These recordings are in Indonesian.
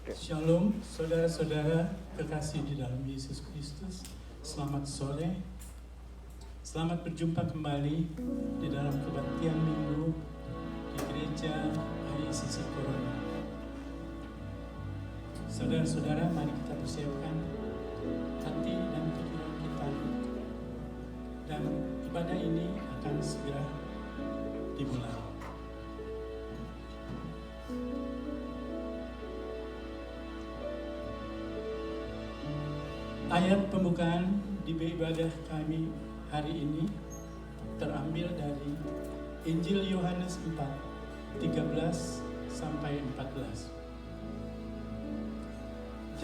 Shalom, saudara-saudara kekasih di dalam Yesus Kristus. Selamat sore. Selamat berjumpa kembali di dalam kebaktian minggu di gereja ICC Corona. Saudara-saudara, mari kita persiapkan hati dan pikiran kita, dan ibadah ini akan segera dimulai. Ayat pembukaan di ibadah kami hari ini terambil dari Injil Yohanes 4, 13 sampai 14.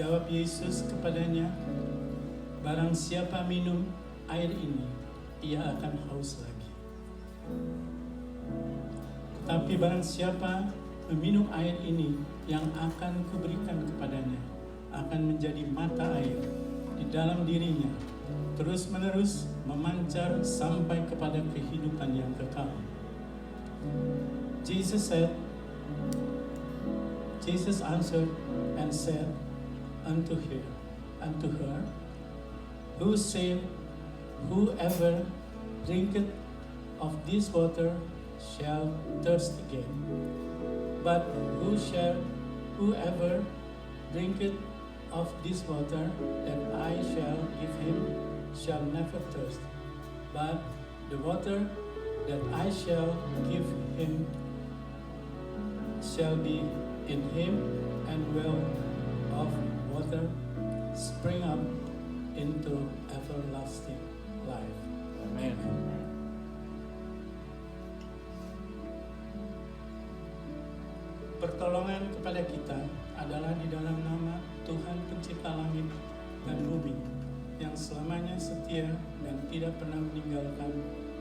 Jawab Yesus kepadanya, "Barang siapa minum air ini, ia akan haus lagi. Tapi barang siapa meminum air ini yang akan kuberikan kepadanya, akan menjadi mata air di dalam dirinya, terus-menerus memancar sampai kepada kehidupan yang kekal." Jesus answered and said unto her, Whoever drinketh of this water shall thirst again. But whoever drinketh of this water that I shall give him shall never thirst, but the water that I shall give him shall be in him and well of water spring up into everlasting life. Amen. Pertolongan kepada kita adalah di dalam nama Tuhan Pencipta langit dan bumi, yang selamanya setia dan tidak pernah meninggalkan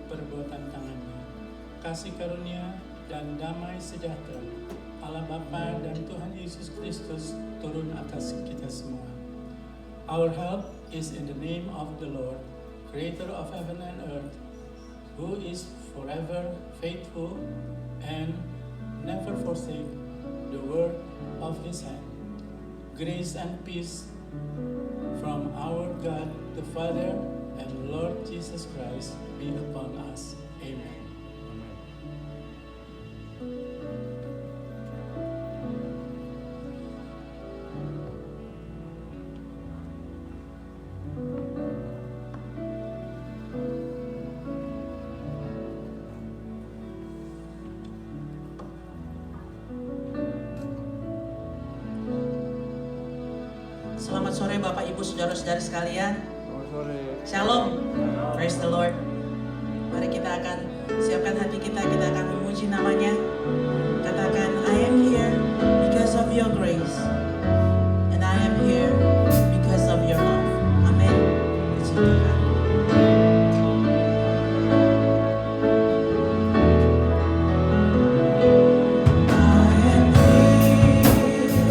perbuatan tangannya. Kasih karunia dan damai sejahtera Allah Bapa dan Tuhan Yesus Kristus turun atas kita semua. Our help is in the name of the Lord, Creator of heaven and earth, who is forever faithful and never forsake the work of his hand. Grace and peace from our God the Father and Lord Jesus Christ be upon us. Amen. Selamat sore Bapak Ibu Saudara-saudari sekalian. Selamat sore. Shalom. Praise the Lord. Mari kita akan siapkan hati kita akan memuji namanya. Katakan, I am here because of your grace. And I am here because of your love. Amin. Puji Tuhan. Jesus.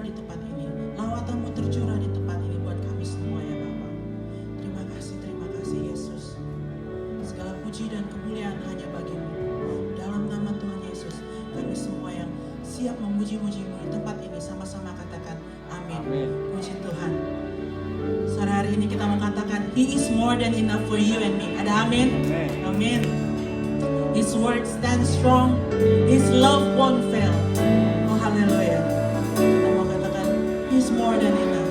tercurah di tempat ini. Lawatan-Mu tercurah di tempat ini buat kami semua ya Bapa. Terima kasih Yesus. Segala puji dan kemuliaan hanya bagi-Mu. Dalam nama Tuhan Yesus, kami semua yang siap memuji-muji-Mu di tempat ini sama-sama katakan amin. Puji Tuhan. Sore hari ini kita mau katakan He is more than enough for you and me. Ada amin? Amin. His word stands strong. His love won't fail. Oh haleluya. Kita mau katakan He is more than enough.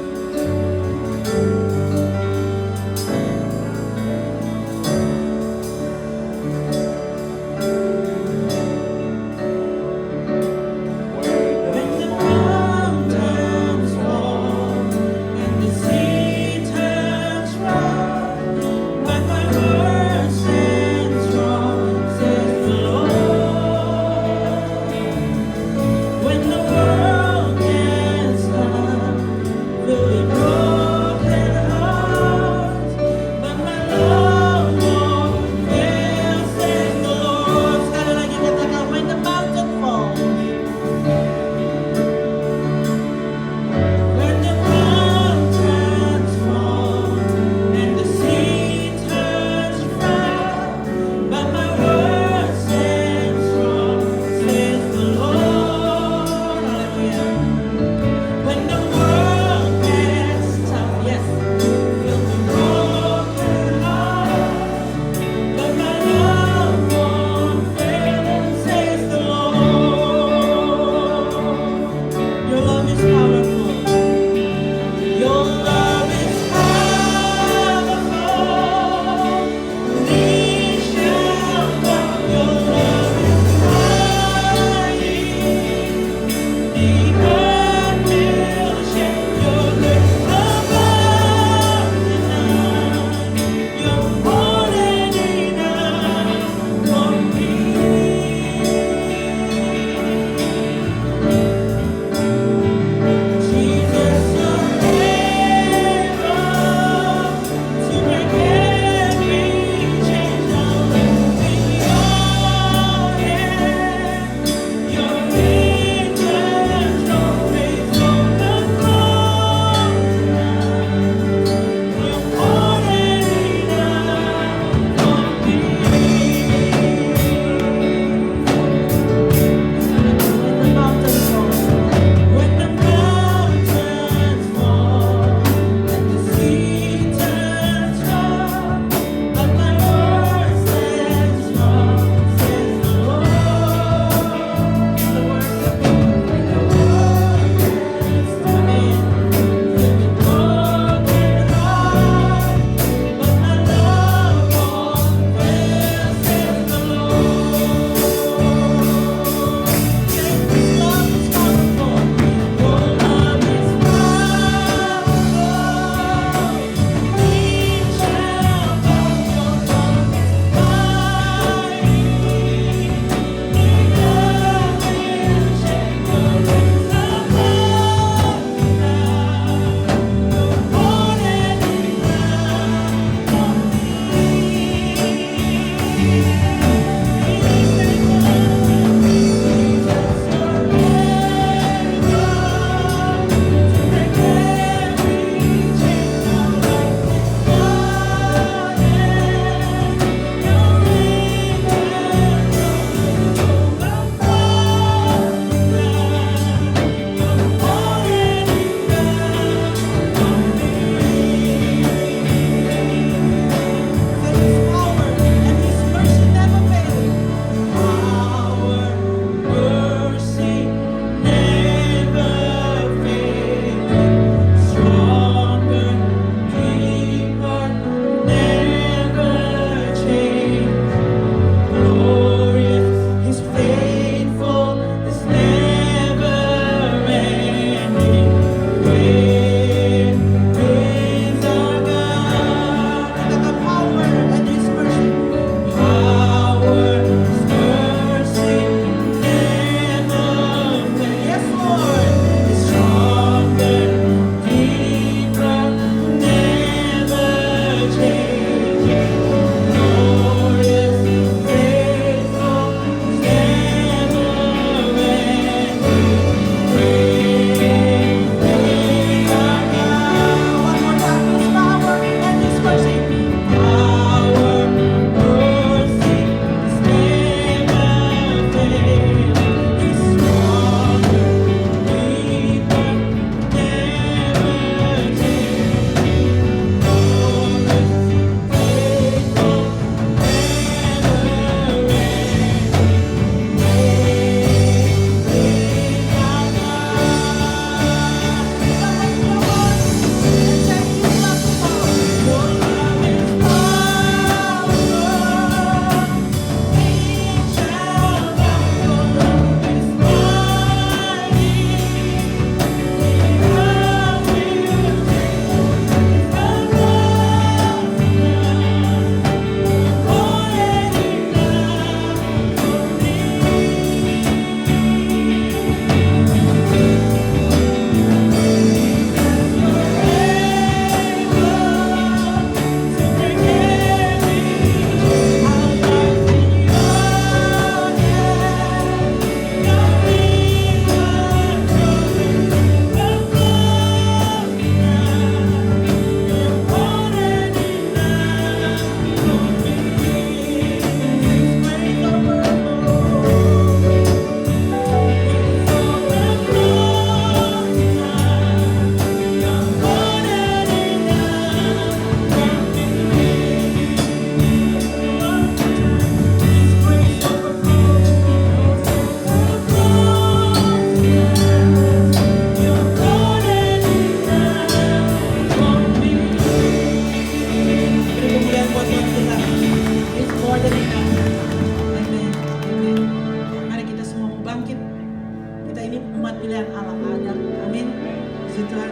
Kita ini umat pilihan Allah. Amin. Puji Tuhan.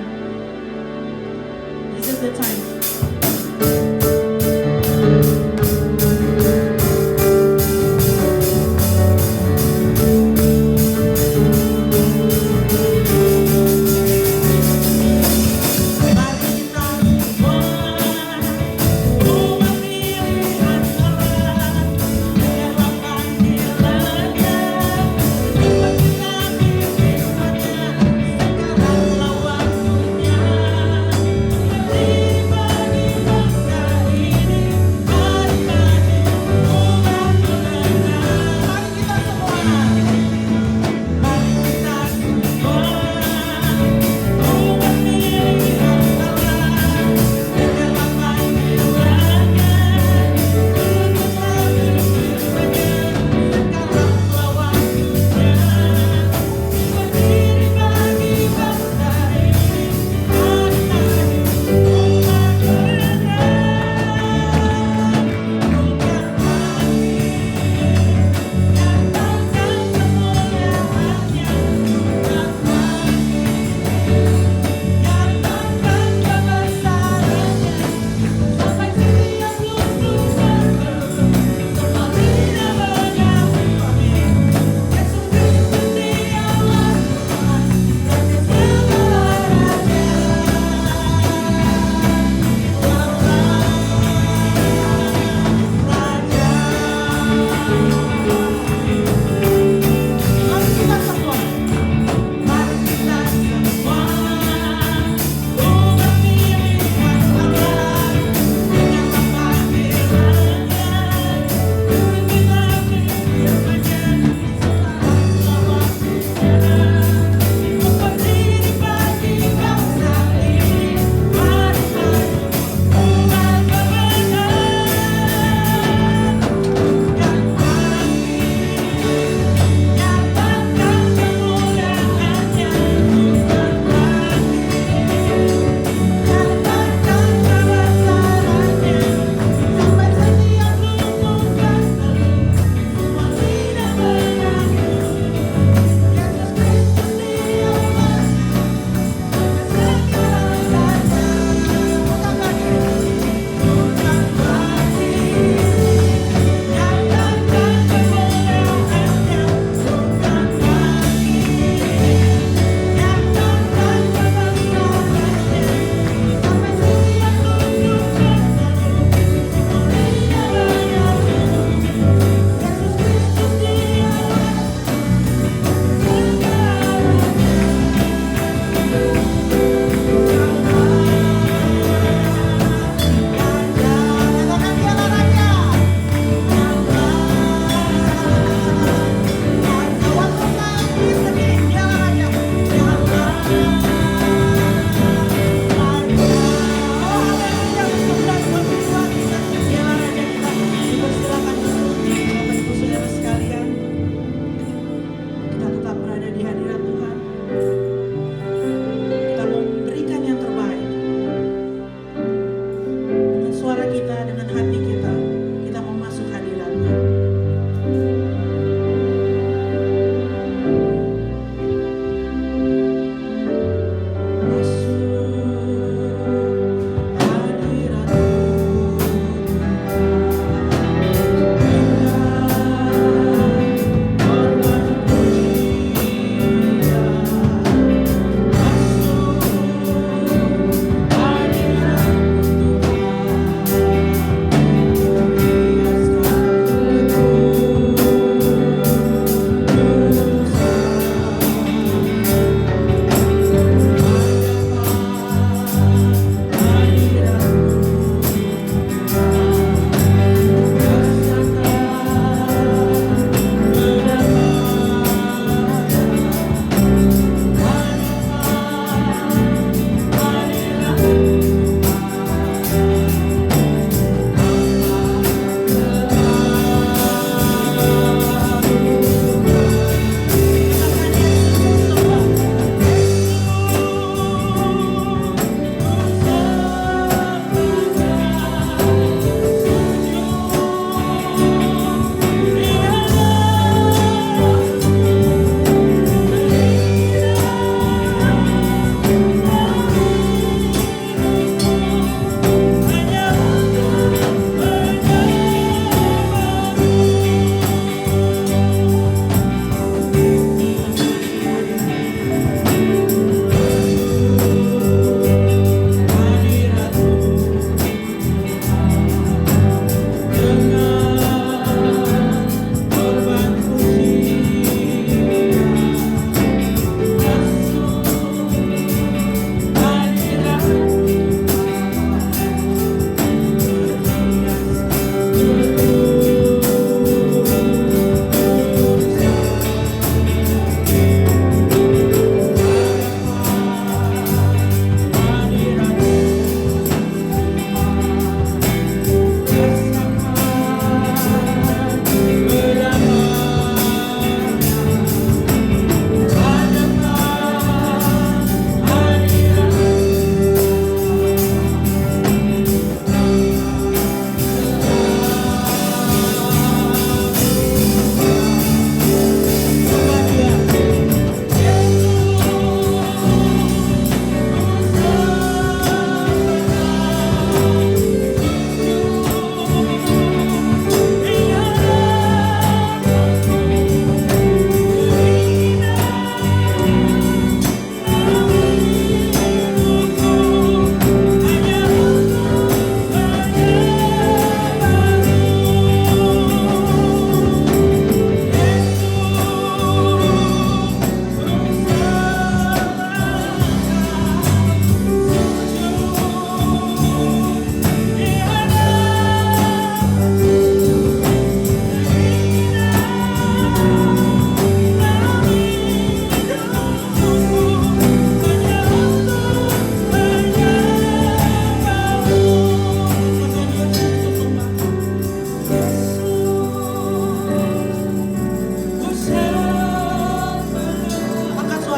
This is the time. Sekaranglah waktunya, tiba di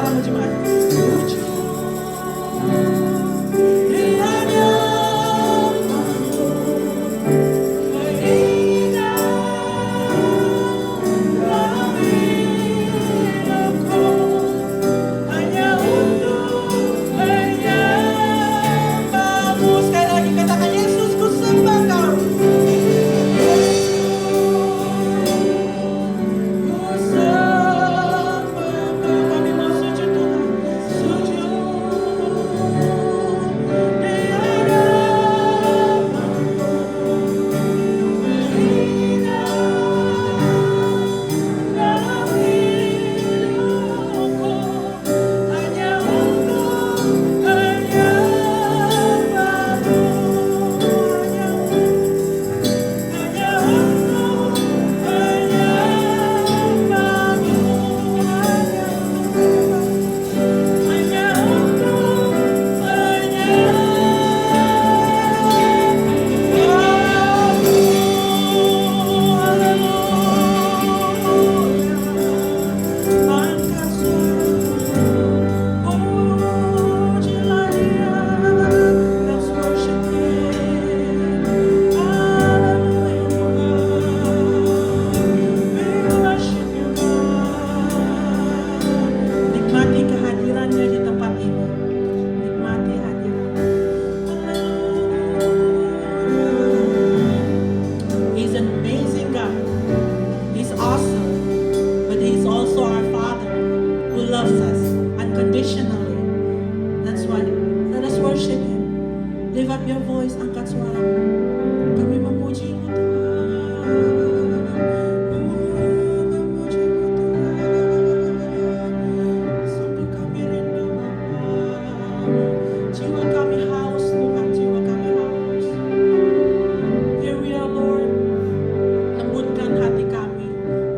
suaramu jemaat. Puji Dia namamu indah dalam hidupku, hanya untuk menyembahmu. Sekali lagi katakan, Yesus ku sembah kau. Kami mau sujud Tuhan, sujud di hadapan-Mu, indah dalam hidupku, hanya untuk menyembah-Mu, hanya untuk nikmati kehadirannya di tempat ini. Nikmati hadirannya. He's an amazing God. He's awesome. But He's also our Father who loves us unconditionally. That's why let us worship Him. Lift up your voice, angkat suaramu. Kami memuji-Mu Tuhan. Memuji-Mu Tuhan. Sungguh kami rindu Bapa. Jiwa kami haus Tuhan, jiwa kami haus. Here we are Lord. Lembutkan hati kami,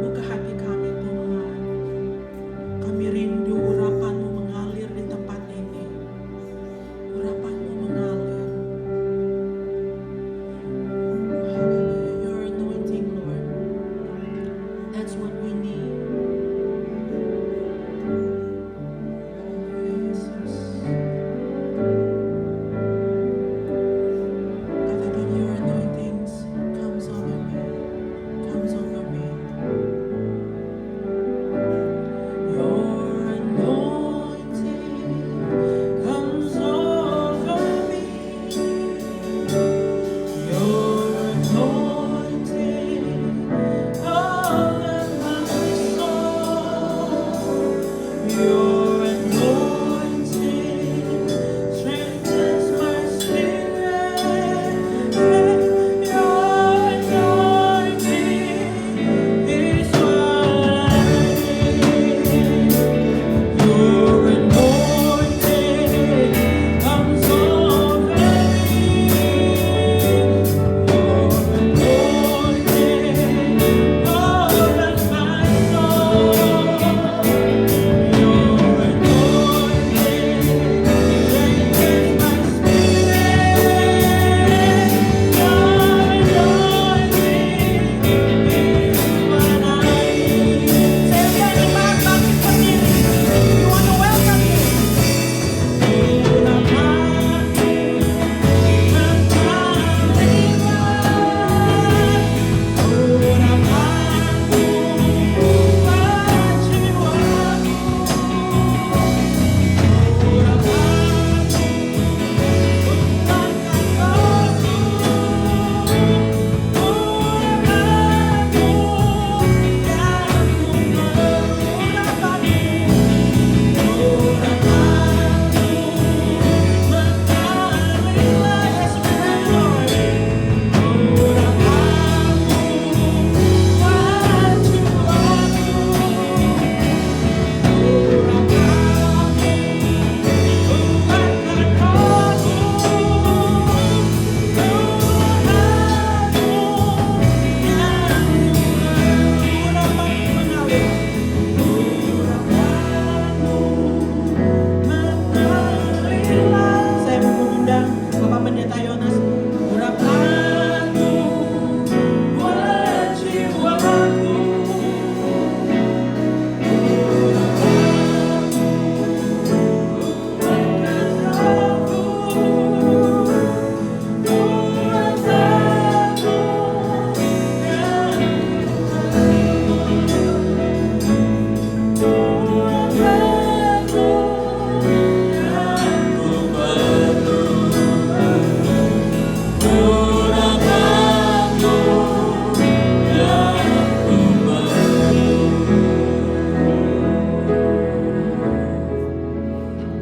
buka hati kami Tuhan. Kami rindu urapan-Mu mengalir di tempat ini. Urapan-Mu mengalir.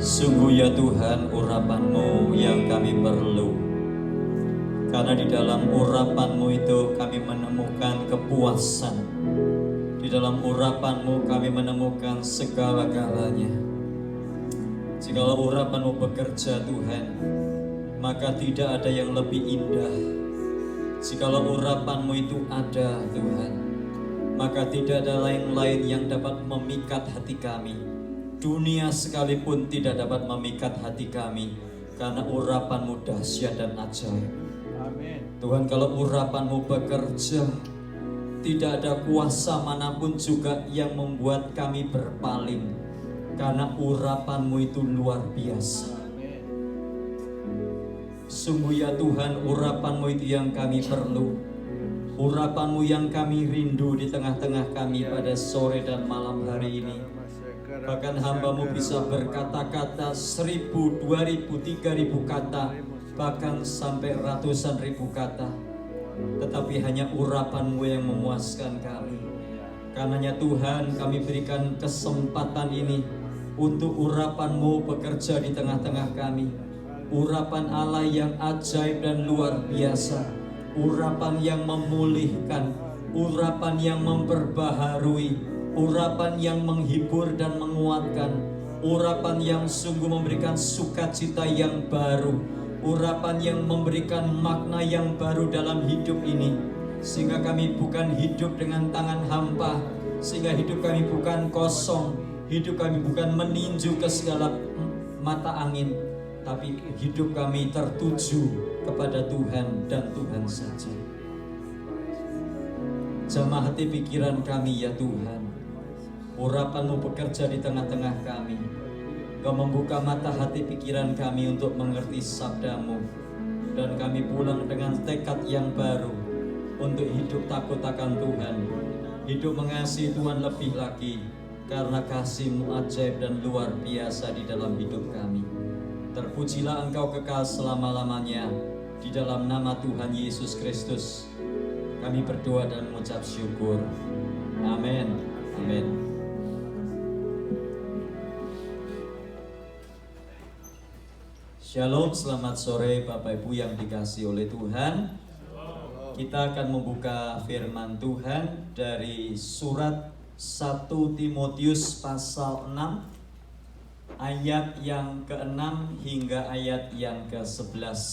Sungguh ya Tuhan, urapan-Mu yang kami perlu. Karena di dalam urapan-Mu itu kami menemukan kepuasan. Di dalam urapan-Mu kami menemukan segala-galanya. Jikalau urapan-Mu bekerja Tuhan, maka tidak ada yang lebih indah. Jikalau urapan-Mu itu ada Tuhan, maka tidak ada lain-lain yang dapat memikat hati kami. Dunia sekalipun tidak dapat memikat hati kami, karena urapan-Mu dahsyat dan ajaib. Amin. Tuhan, kalau urapan-Mu bekerja, tidak ada kuasa manapun juga yang membuat kami berpaling, karena urapan-Mu itu luar biasa. Amin. Sungguh ya Tuhan, urapan-Mu itu yang kami perlu. Urapan-Mu yang kami rindu di tengah-tengah kami pada sore dan malam hari ini. Bahkan hamba-Mu bisa berkata-kata 1.000, 2.000, 3.000 kata, bahkan sampai ratusan ribu kata. Tetapi hanya urapan-Mu yang memuaskan kami. Karenanya Tuhan, kami berikan kesempatan ini untuk urapan-Mu bekerja di tengah-tengah kami. Urapan Allah yang ajaib dan luar biasa. Urapan yang memulihkan, urapan yang memperbaharui, urapan yang menghibur dan menguatkan, urapan yang sungguh memberikan sukacita yang baru, urapan yang memberikan makna yang baru dalam hidup ini, sehingga kami bukan hidup dengan tangan hampa, sehingga hidup kami bukan kosong, hidup kami bukan meninju ke segala mata angin, tapi hidup kami tertuju kepada Tuhan dan Tuhan saja. Jamah hati pikiran kami ya Tuhan. Urapan-Mu bekerja di tengah-tengah kami. Kau membuka mata hati pikiran kami untuk mengerti sabda-Mu. Dan kami pulang dengan tekad yang baru untuk hidup takut akan Tuhan, hidup mengasihi Tuhan lebih lagi, karena kasih-Mu ajaib dan luar biasa di dalam hidup kami. Terpujilah Engkau kekal selama-lamanya. Di dalam nama Tuhan Yesus Kristus kami berdoa dan mengucap syukur. Amin. Amin. Shalom, selamat sore Bapak Ibu yang dikasihi oleh Tuhan. Kita akan membuka firman Tuhan dari surat 1 Timotius pasal 6 ayat yang ke-6 hingga ayat yang ke-11.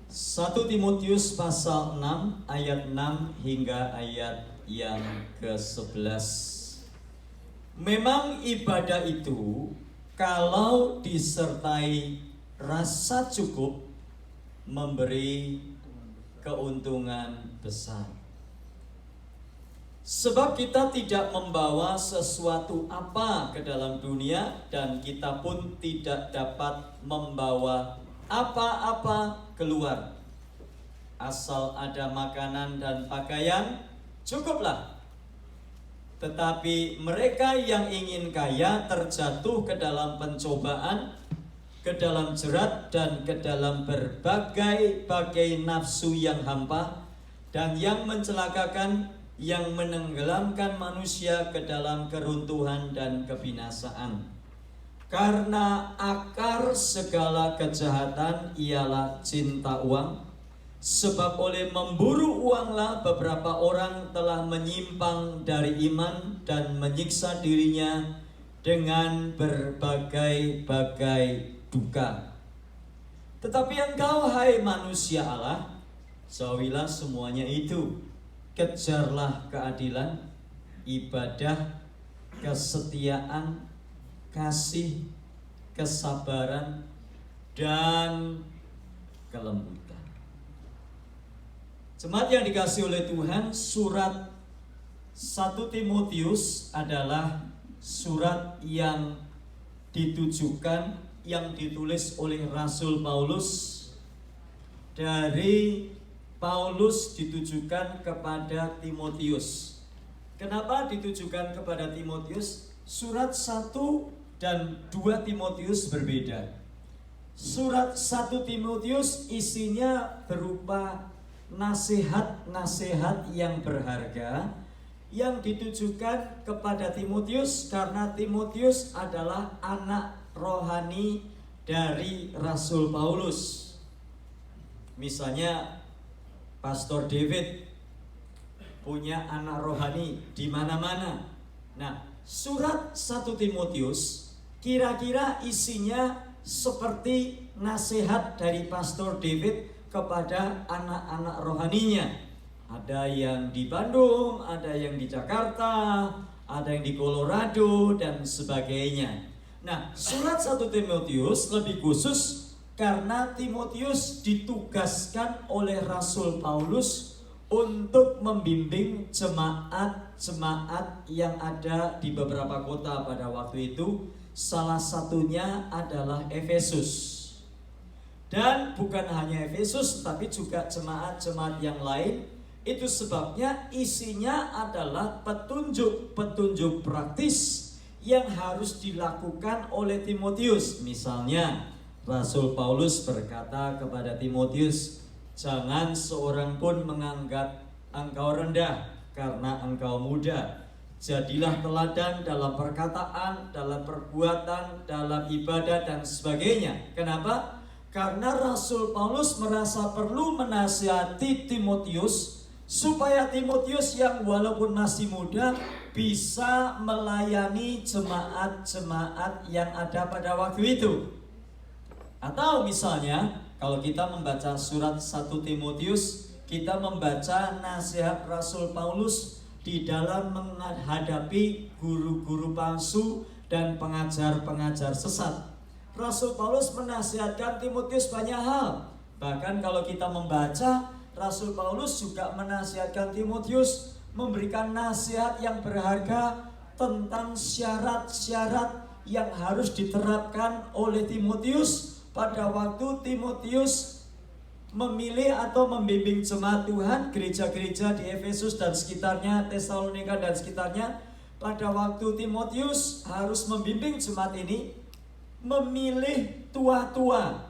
1 Timotius pasal 6 ayat 6 hingga ayat yang ke-11. Memang ibadah itu kalau disertai rasa cukup memberi keuntungan besar. Sebab kita tidak membawa sesuatu apa ke dalam dunia, dan kita pun tidak dapat membawa apa-apa keluar. Asal ada makanan dan pakaian, cukuplah. Tetapi mereka yang ingin kaya terjatuh ke dalam pencobaan, ke dalam jerat, dan ke dalam berbagai-bagai nafsu yang hampa, dan yang mencelakakan, yang menenggelamkan manusia ke dalam keruntuhan dan kebinasaan. Karena akar segala kejahatan ialah cinta uang. Sebab oleh memburu uanglah beberapa orang telah menyimpang dari iman dan menyiksa dirinya dengan berbagai-bagai duka. Tetapi engkau, hai manusia Allah, jauhilah semuanya itu. Kejarlah keadilan, ibadah, kesetiaan, kasih, kesabaran, dan kelembutan. Jemaat yang dikasihi oleh Tuhan, surat 1 Timotius adalah surat yang ditujukan, yang ditulis oleh Rasul Paulus. Dari Paulus ditujukan kepada Timotius. Kenapa ditujukan kepada Timotius? Surat 1 dan 2 Timotius berbeda. Surat 1 Timotius isinya berupa nasihat-nasihat yang berharga yang ditujukan kepada Timotius karena Timotius adalah anak rohani dari Rasul Paulus. Misalnya Pastor David punya anak rohani di mana-mana. Nah, surat 1 Timotius kira-kira isinya seperti nasihat dari Pastor David kepada anak-anak rohaninya. Ada yang di Bandung, ada yang di Jakarta, ada yang di Colorado dan sebagainya. Nah, surat 1 Timotius lebih khusus karena Timotius ditugaskan oleh Rasul Paulus untuk membimbing jemaat-jemaat yang ada di beberapa kota pada waktu itu. Salah satunya adalah Efesus. Dan bukan hanya Efesus, tapi juga jemaat-jemaat yang lain. Itu sebabnya isinya adalah petunjuk-petunjuk praktis yang harus dilakukan oleh Timotius. Misalnya, Rasul Paulus berkata kepada Timotius, jangan seorang pun menganggap engkau rendah karena engkau muda. Jadilah teladan dalam perkataan, dalam perbuatan, dalam ibadah dan sebagainya. Kenapa? Karena Rasul Paulus merasa perlu menasihati Timotius supaya Timotius yang walaupun masih muda bisa melayani jemaat-jemaat yang ada pada waktu itu. Atau misalnya kalau kita membaca surat 1 Timotius, kita membaca nasihat Rasul Paulus di dalam menghadapi guru-guru palsu dan pengajar-pengajar sesat. Rasul Paulus menasihatkan Timotius banyak hal. Bahkan kalau kita membaca, Rasul Paulus juga menasihatkan Timotius, memberikan nasihat yang berharga tentang syarat-syarat yang harus diterapkan oleh Timotius pada waktu Timotius memilih atau membimbing jemaat Tuhan, gereja-gereja di Efesus dan sekitarnya, Tesalonika dan sekitarnya. Pada waktu Timotius harus membimbing jemaat ini, memilih tua-tua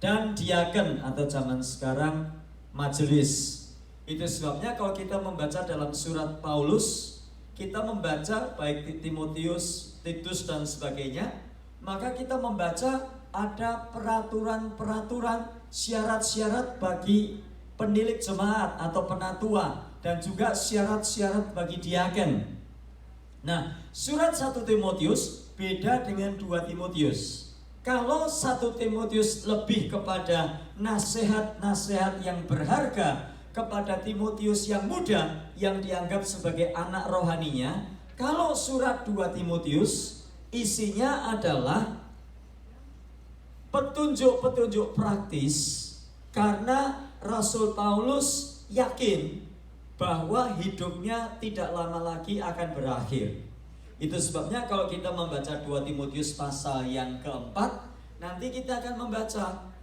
dan diaken atau zaman sekarang majelis. Itu sebabnya kalau kita membaca dalam surat Paulus, kita membaca baik Timotius, Titus dan sebagainya, maka kita membaca ada peraturan-peraturan, syarat-syarat bagi penilik jemaat atau penatua, dan juga syarat-syarat bagi diaken. Nah, surat 1 Timotius beda dengan 2 Timotius. Kalau 1 Timotius lebih kepada nasihat-nasihat yang berharga kepada Timotius yang muda, yang dianggap sebagai anak rohaninya. Kalau surat 2 Timotius isinya adalah petunjuk-petunjuk praktis, karena Rasul Paulus yakin bahwa hidupnya tidak lama lagi akan berakhir. Itu sebabnya kalau kita membaca 2 Timotius pasal yang keempat, nanti kita akan membaca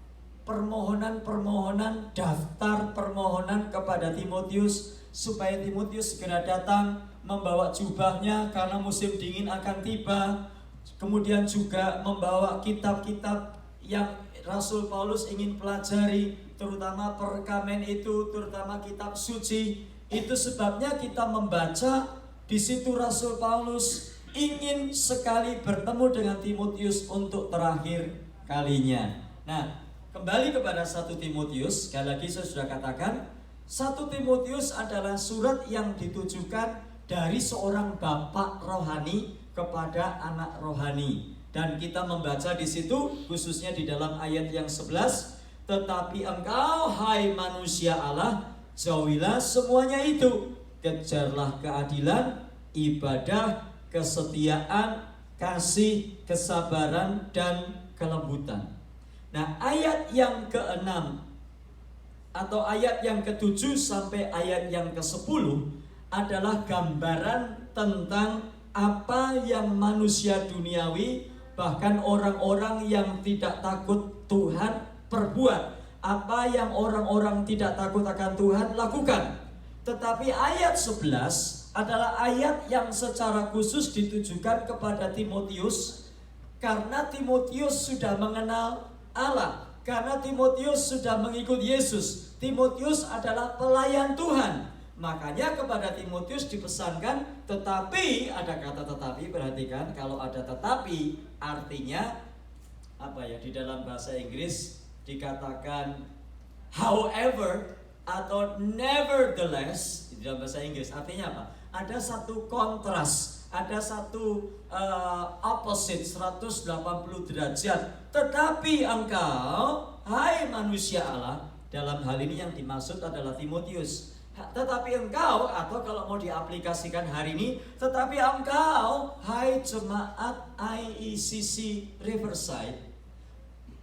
permohonan-permohonan, daftar permohonan kepada Timotius supaya Timotius segera datang membawa jubahnya karena musim dingin akan tiba. Kemudian juga membawa kitab-kitab yang Rasul Paulus ingin pelajari, terutama perkamen itu, terutama kitab suci. Itu sebabnya kita membaca di situ Rasul Paulus ingin sekali bertemu dengan Timotius untuk terakhir kalinya. Nah, kembali kepada 1 Timotius, sekali lagi saya sudah katakan, 1 Timotius adalah surat yang ditujukan dari seorang bapak rohani kepada anak rohani. Dan kita membaca di situ, khususnya di dalam ayat yang 11, tetapi engkau, hai manusia Allah, jauhilah semuanya itu, kejarlah keadilan, ibadah, kesetiaan, kasih, kesabaran, dan kelembutan. Nah, ayat yang ke-6 atau ayat yang ke-7 sampai ayat yang ke-10 adalah gambaran tentang apa yang manusia duniawi, bahkan orang-orang yang tidak takut Tuhan perbuat, apa yang orang-orang tidak takut akan Tuhan lakukan. Tetapi ayat 11 adalah ayat yang secara khusus ditujukan kepada Timotius, karena Timotius sudah mengenal Allah, karena Timotius sudah mengikut Yesus. Timotius adalah pelayan Tuhan. Makanya kepada Timotius dipesankan, tetapi, ada kata tetapi, perhatikan, kalau ada tetapi artinya apa ya, di dalam bahasa Inggris dikatakan however atau nevertheless. Di dalam bahasa Inggris artinya apa? Ada satu kontras, ada satu opposite 180 derajat. Tetapi engkau, hai manusia Allah, dalam hal ini yang dimaksud adalah Timotius. Tetapi engkau, atau kalau mau diaplikasikan hari ini, tetapi engkau, hai jemaat IECC Riverside,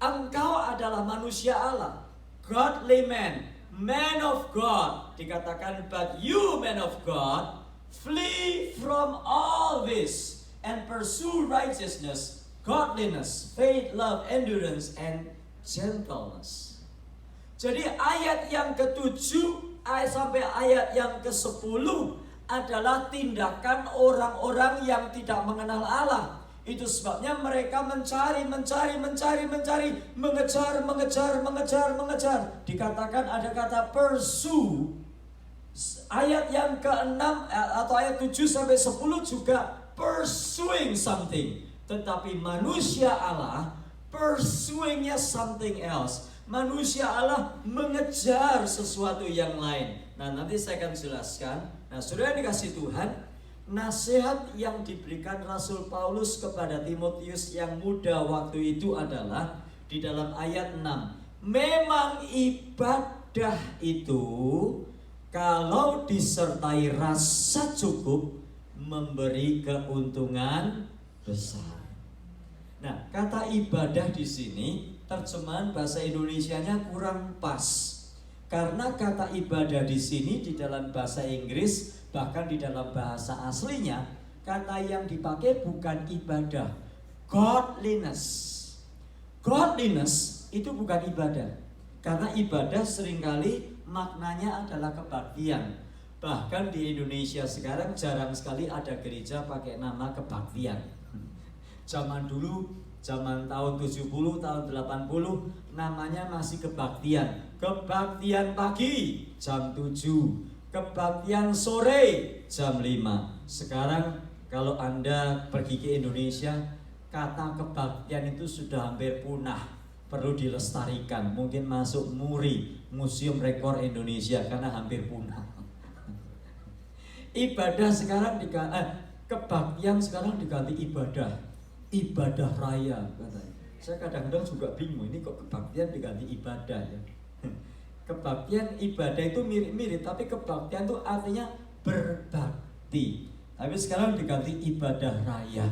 engkau adalah manusia Allah, godly man, man of God. Dikatakan, but you man of God, flee from all this and pursue righteousness, godliness, faith, love, endurance, and gentleness. Jadi ayat yang ke-7 sampai ayat yang ke-10 adalah tindakan orang-orang yang tidak mengenal Allah. Itu sebabnya mereka mencari, mengejar. Dikatakan ada kata pursue. Ayat yang ke-6 atau ayat 7 sampai 10 juga pursuing something. Tetapi manusia Allah pursuingnya something else. Manusia Allah mengejar sesuatu yang lain. Nah, nanti saya akan jelaskan. Nah, saudara dikasih Tuhan, nasihat yang diberikan Rasul Paulus kepada Timotius yang muda waktu itu adalah di dalam ayat 6. Memang ibadah itu kalau disertai rasa cukup memberi keuntungan besar. Nah, kata ibadah di sini terjemahan bahasa Indonesianya kurang pas. Karena kata ibadah di sini di dalam bahasa Inggris, bahkan di dalam bahasa aslinya, kata yang dipakai bukan ibadah, godliness. Godliness itu bukan ibadah. Karena ibadah seringkali maknanya adalah kebaktian. Bahkan di Indonesia sekarang jarang sekali ada gereja pakai nama kebaktian. Zaman dulu, zaman tahun 70, tahun 80, namanya masih kebaktian. Kebaktian pagi jam 7, kebaktian sore jam 5. Sekarang kalau Anda pergi ke Indonesia, kata kebaktian itu sudah hampir punah, perlu dilestarikan. Mungkin masuk MURI, Museum Rekor Indonesia, karena hampir punah. Ibadah sekarang kebaktian sekarang diganti ibadah raya katanya. Saya kadang-kadang juga bingung, ini kok kebaktian diganti ibadah ya. Kebaktian ibadah itu mirip-mirip, tapi kebaktian itu artinya berbakti. Tapi sekarang diganti ibadah raya.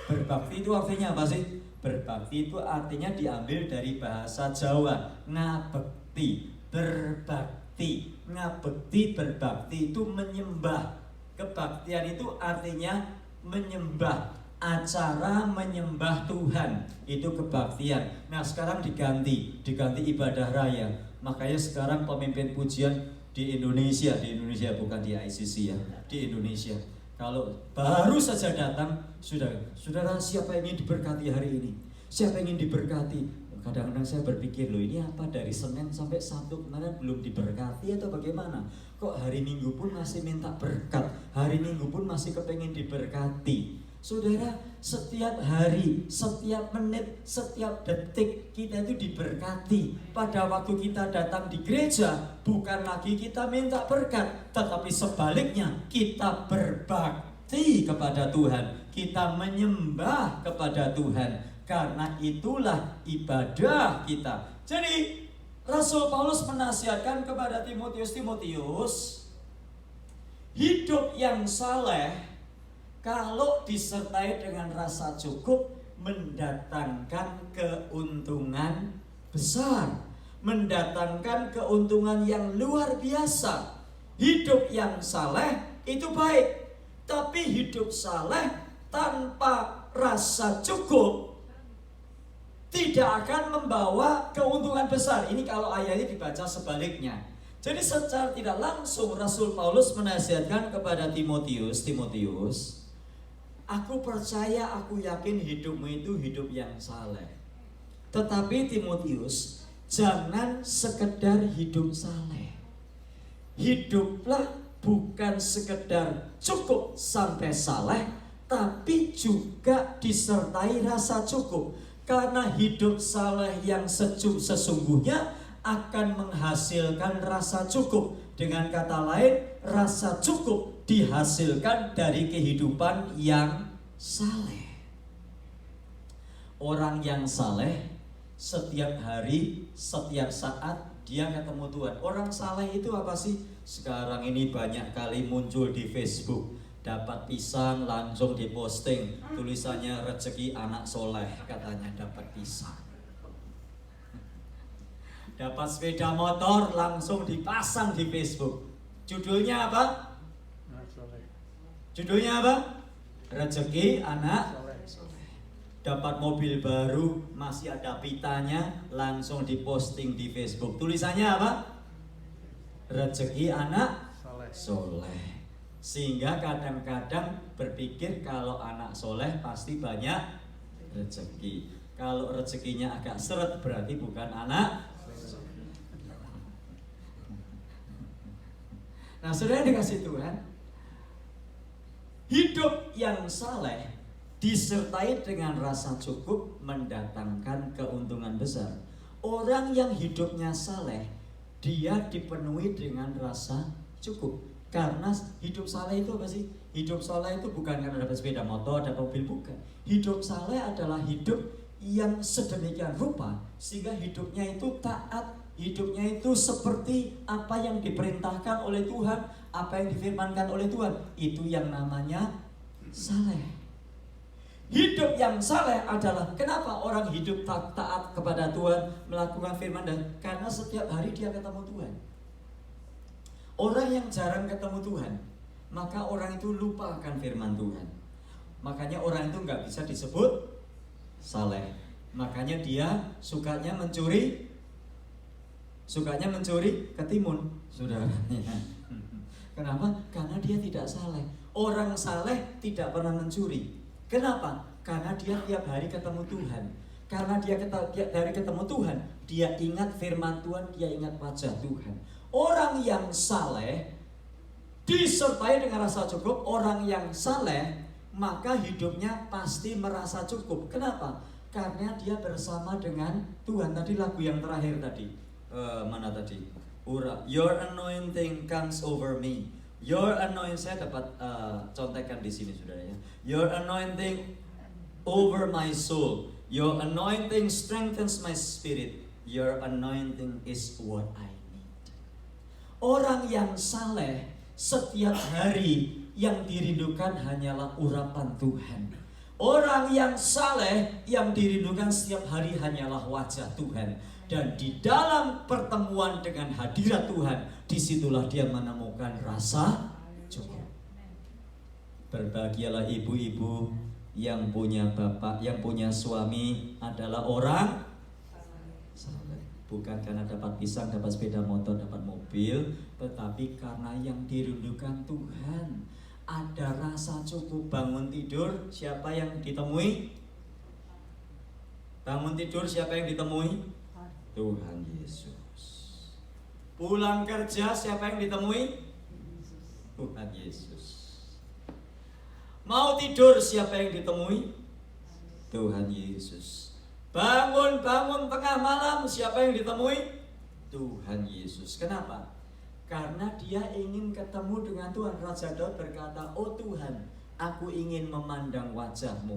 Berbakti itu artinya apa sih? Berbakti itu artinya diambil dari bahasa Jawa, ngabekti, berbakti. Ngabekti, berbakti itu menyembah. Kebaktian itu artinya menyembah. Acara menyembah Tuhan itu kebaktian. Nah, sekarang diganti ibadah raya. Makanya sekarang pemimpin pujian di Indonesia bukan di ICC ya, di Indonesia. Kalau baru saja datang, saudara siapa yang ingin diberkati hari ini? Siapa yang ingin diberkati? Kadang-kadang saya berpikir, loh ini apa dari Senin sampai Sabtu kemarin belum diberkati atau bagaimana? Kok hari Minggu pun masih minta berkat, hari Minggu pun masih kepengen diberkati. Saudara, setiap hari, setiap menit, setiap detik kita itu diberkati. Pada waktu kita datang di gereja, bukan lagi kita minta berkat, tetapi sebaliknya kita berbakti kepada Tuhan. Kita menyembah kepada Tuhan. Karena itulah ibadah kita. Jadi Rasul Paulus menasihatkan kepada Timotius, hidup yang saleh kalau disertai dengan rasa cukup mendatangkan keuntungan besar, mendatangkan keuntungan yang luar biasa. Hidup yang saleh itu baik, tapi hidup saleh tanpa rasa cukup tidak akan membawa keuntungan besar. Ini kalau ayatnya dibaca sebaliknya. Jadi secara tidak langsung Rasul Paulus menasihatkan kepada Timotius, aku percaya, aku yakin hidupmu itu hidup yang saleh. Tetapi Timotius, jangan sekedar hidup saleh. Hiduplah bukan sekedar cukup sampai saleh, tapi juga disertai rasa cukup. Karena hidup saleh yang sesungguhnya akan menghasilkan rasa cukup. Dengan kata lain, rasa cukup dihasilkan dari kehidupan yang saleh. Orang yang saleh setiap hari, setiap saat dia ketemu Tuhan. Orang saleh itu apa sih? Sekarang ini banyak kali muncul di Facebook. Dapat pisang langsung diposting, tulisannya rezeki anak soleh, katanya dapat pisang. Dapat sepeda motor langsung dipasang di Facebook. Judulnya apa? Judulnya apa? Rezeki anak soleh. Dapat mobil baru, masih ada pitanya, langsung diposting di Facebook. Tulisannya apa? Rezeki anak soleh. Sehingga kadang-kadang berpikir kalau anak soleh pasti banyak rezeki. Kalau rezekinya agak seret berarti bukan anak. Nah, saudara dikasih Tuhan, hidup yang saleh disertai dengan rasa cukup mendatangkan keuntungan besar. Orang yang hidupnya saleh, dia dipenuhi dengan rasa cukup. Karena hidup saleh itu apa sih? Hidup saleh itu bukan karena dapat sepeda motor, dapat mobil, bukan. Hidup saleh adalah hidup yang sedemikian rupa sehingga hidupnya itu taat, hidupnya itu seperti apa yang diperintahkan oleh Tuhan, apa yang difirmankan oleh Tuhan. Itu yang namanya saleh. Hidup yang saleh adalah kenapa orang hidup taat kepada Tuhan, melakukan firman dan karena setiap hari dia ketemu Tuhan. Orang yang jarang ketemu Tuhan, maka orang itu lupa akan firman Tuhan. Makanya orang itu nggak bisa disebut saleh. Makanya dia sukanya mencuri ketimun, saudaranya. Kenapa? Karena dia tidak saleh. Orang saleh tidak pernah mencuri. Kenapa? Karena dia tiap hari ketemu Tuhan. Karena dia tiap hari ketemu Tuhan, dia ingat firman Tuhan, dia ingat wajah Tuhan. Orang yang saleh disertai dengan rasa cukup. Orang yang saleh maka hidupnya pasti merasa cukup. Kenapa? Karena dia bersama dengan Tuhan. Tadi lagu yang terakhir tadi, mana tadi? Your anointing comes over me. Your anointing, saya dapat contekan di sini saudara ya. Your anointing over my soul. Your anointing strengthens my spirit. Your anointing is what I need. Orang yang saleh setiap hari yang dirindukan hanyalah urapan Tuhan. Orang yang saleh yang dirindukan setiap hari hanyalah wajah Tuhan. Dan di dalam pertemuan dengan hadirat Tuhan, disitulah dia menemukan rasa cukup. Berbahagialah ibu-ibu yang punya bapak, yang punya suami adalah orang saleh. Bukan karena dapat pisang, dapat sepeda motor, dapat mobil, tetapi karena yang dirindukan Tuhan. Ada rasa cukup. Bangun tidur, siapa yang ditemui? Bangun tidur, siapa yang ditemui? Tuhan Yesus. Pulang kerja, siapa yang ditemui? Tuhan Yesus. Mau tidur, siapa yang ditemui? Tuhan Yesus. Bangun tengah malam, siapa yang ditemui? Tuhan Yesus. Kenapa? Karena dia ingin ketemu dengan Tuhan. Raja Daud berkata, oh Tuhan, aku ingin memandang wajah-Mu.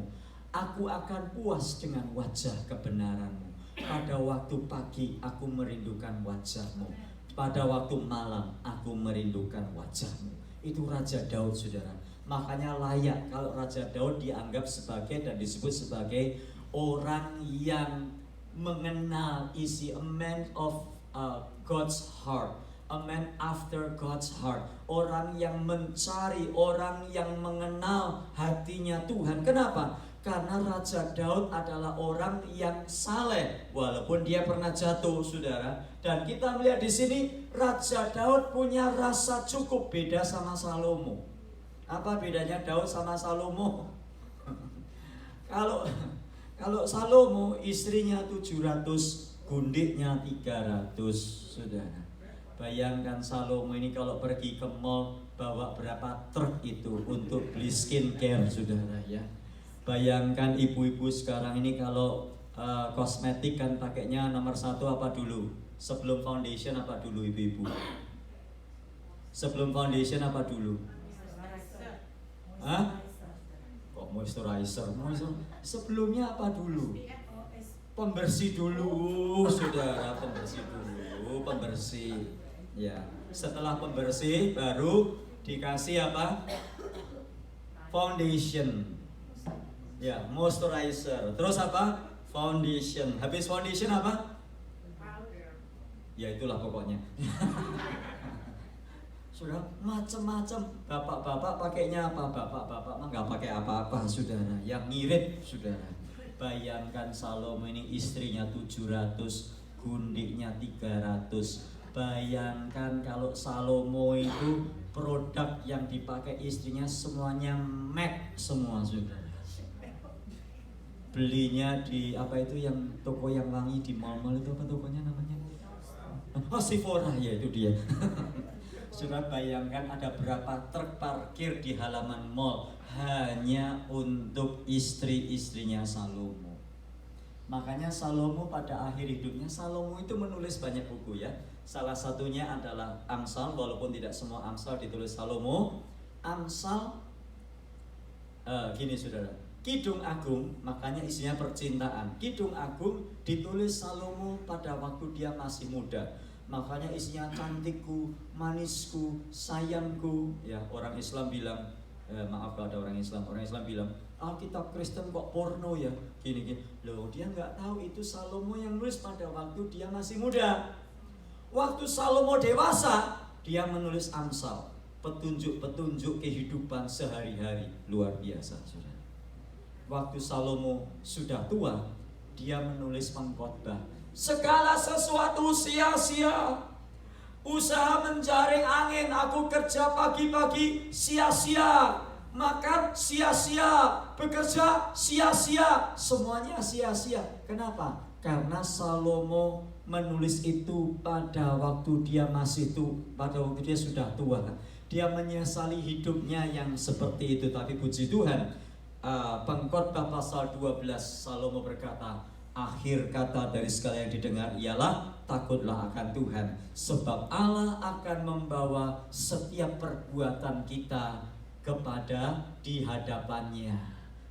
Aku akan puas dengan wajah kebenaran-Mu. Pada waktu pagi aku merindukan wajah-Mu. Pada waktu malam aku merindukan wajah-Mu. Itu Raja Daud, saudara. Makanya layak kalau Raja Daud dianggap sebagai dan disebut sebagai orang yang mengenal isi, a man of God's heart, a man after God's heart, orang yang mencari, orang yang mengenal hatinya Tuhan. Kenapa? Karena Raja Daud adalah orang yang saleh, walaupun dia pernah jatuh, saudara. Dan kita melihat di sini Raja Daud punya rasa cukup, beda sama Salomo. Apa bedanya Daud sama Salomo? Kalau Salomo istrinya 700, gundiknya 300, saudara. Bayangkan Salomo ini kalau pergi ke mall bawa berapa truk itu untuk beli skincare, saudara ya. Bayangkan ibu-ibu sekarang ini kalau kosmetik kan pakainya nomor 1 apa dulu? Sebelum foundation apa dulu ibu-ibu? Sebelum foundation apa dulu? Hah? Kok moisturizer? Sebelumnya apa dulu? Pembersih dulu, saudara, pembersih. Ya, setelah pembersih baru dikasih apa? Foundation. Ya, moisturizer. Terus apa? Foundation. Habis foundation apa? Ya itulah pokoknya. Sudah macam-macam. Bapak-bapak pakainya apa? Bapak-bapak mah nggak pakai apa-apa, saudara. Yang ngirit, saudara. Bayangkan Salomo ini istrinya 700, gundiknya 300. Bayangkan kalau Salomo itu produk yang dipakai istrinya semuanya MAC semua, saudara. Belinya di apa itu yang toko yang wangi di mall-mall itu apa tokonya namanya? Oh, Sephora, ya itu dia. Sudah bayangkan ada berapa truk parkir di halaman mall hanya untuk istri-istrinya Salomo. Makanya Salomo pada akhir hidupnya, Salomo itu menulis banyak buku ya. Salah satunya adalah Amsal, walaupun tidak semua Amsal ditulis Salomo. Amsal gini saudara, Kidung Agung, makanya isinya percintaan. Kidung Agung ditulis Salomo pada waktu dia masih muda. Makanya isinya cantikku, manisku, sayangku. Ya, orang Islam bilang, maaf kalau ada orang Islam bilang, Alkitab Kristen kok porno ya, gini. Loh, dia nggak tahu itu Salomo yang nulis pada waktu dia masih muda. Waktu Salomo dewasa, dia menulis Amsal, petunjuk-petunjuk kehidupan sehari-hari, luar biasa, saudara. Waktu Salomo sudah tua, dia menulis pengkhotbah. Segala sesuatu sia-sia. Usaha menjaring angin, aku kerja pagi-pagi sia-sia. Makan sia-sia, bekerja sia-sia, semuanya sia-sia. Kenapa? Karena Salomo menulis itu pada waktu dia pada waktu dia sudah tua. Dia menyesali hidupnya yang seperti itu. Tapi puji Tuhan, pengkhotbah pasal 12 Salomo berkata, akhir kata dari segala yang didengar ialah takutlah akan Tuhan, sebab Allah akan membawa setiap perbuatan kita kepada di hadapannya.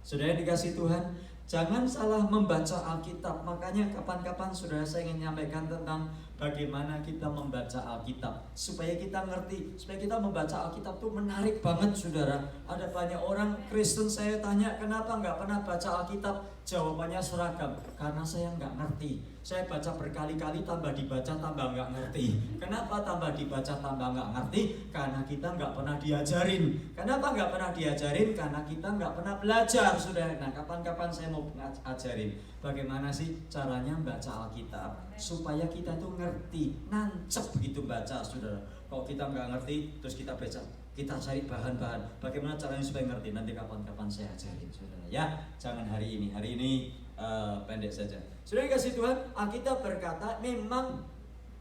Saudara yang dikasihi Tuhan, jangan salah membaca Alkitab. Makanya kapan-kapan saudara saya ingin menyampaikan tentang bagaimana kita membaca Alkitab, supaya kita ngerti, supaya kita membaca Alkitab itu menarik banget, saudara. Ada banyak orang Kristen saya tanya, kenapa nggak pernah baca Alkitab? Jawabannya seragam, karena saya nggak ngerti. Saya baca berkali-kali, tambah dibaca tambah nggak ngerti. Kenapa tambah dibaca tambah nggak ngerti? Karena kita nggak pernah diajarin. Kenapa nggak pernah diajarin? Karena kita nggak pernah belajar, saudara. Nah, kapan-kapan saya mau ajarin bagaimana sih caranya baca Alkitab supaya kita tuh ngerti, nancep begitu baca, saudara. Kalau kita nggak ngerti, terus kita baca, kita cari bahan-bahan. Bagaimana caranya supaya ngerti? Nanti kapan-kapan saya ajarin, saudara. Ya, jangan hari ini pendek saja. Sudah dikasih Tuhan, Alkitab berkata memang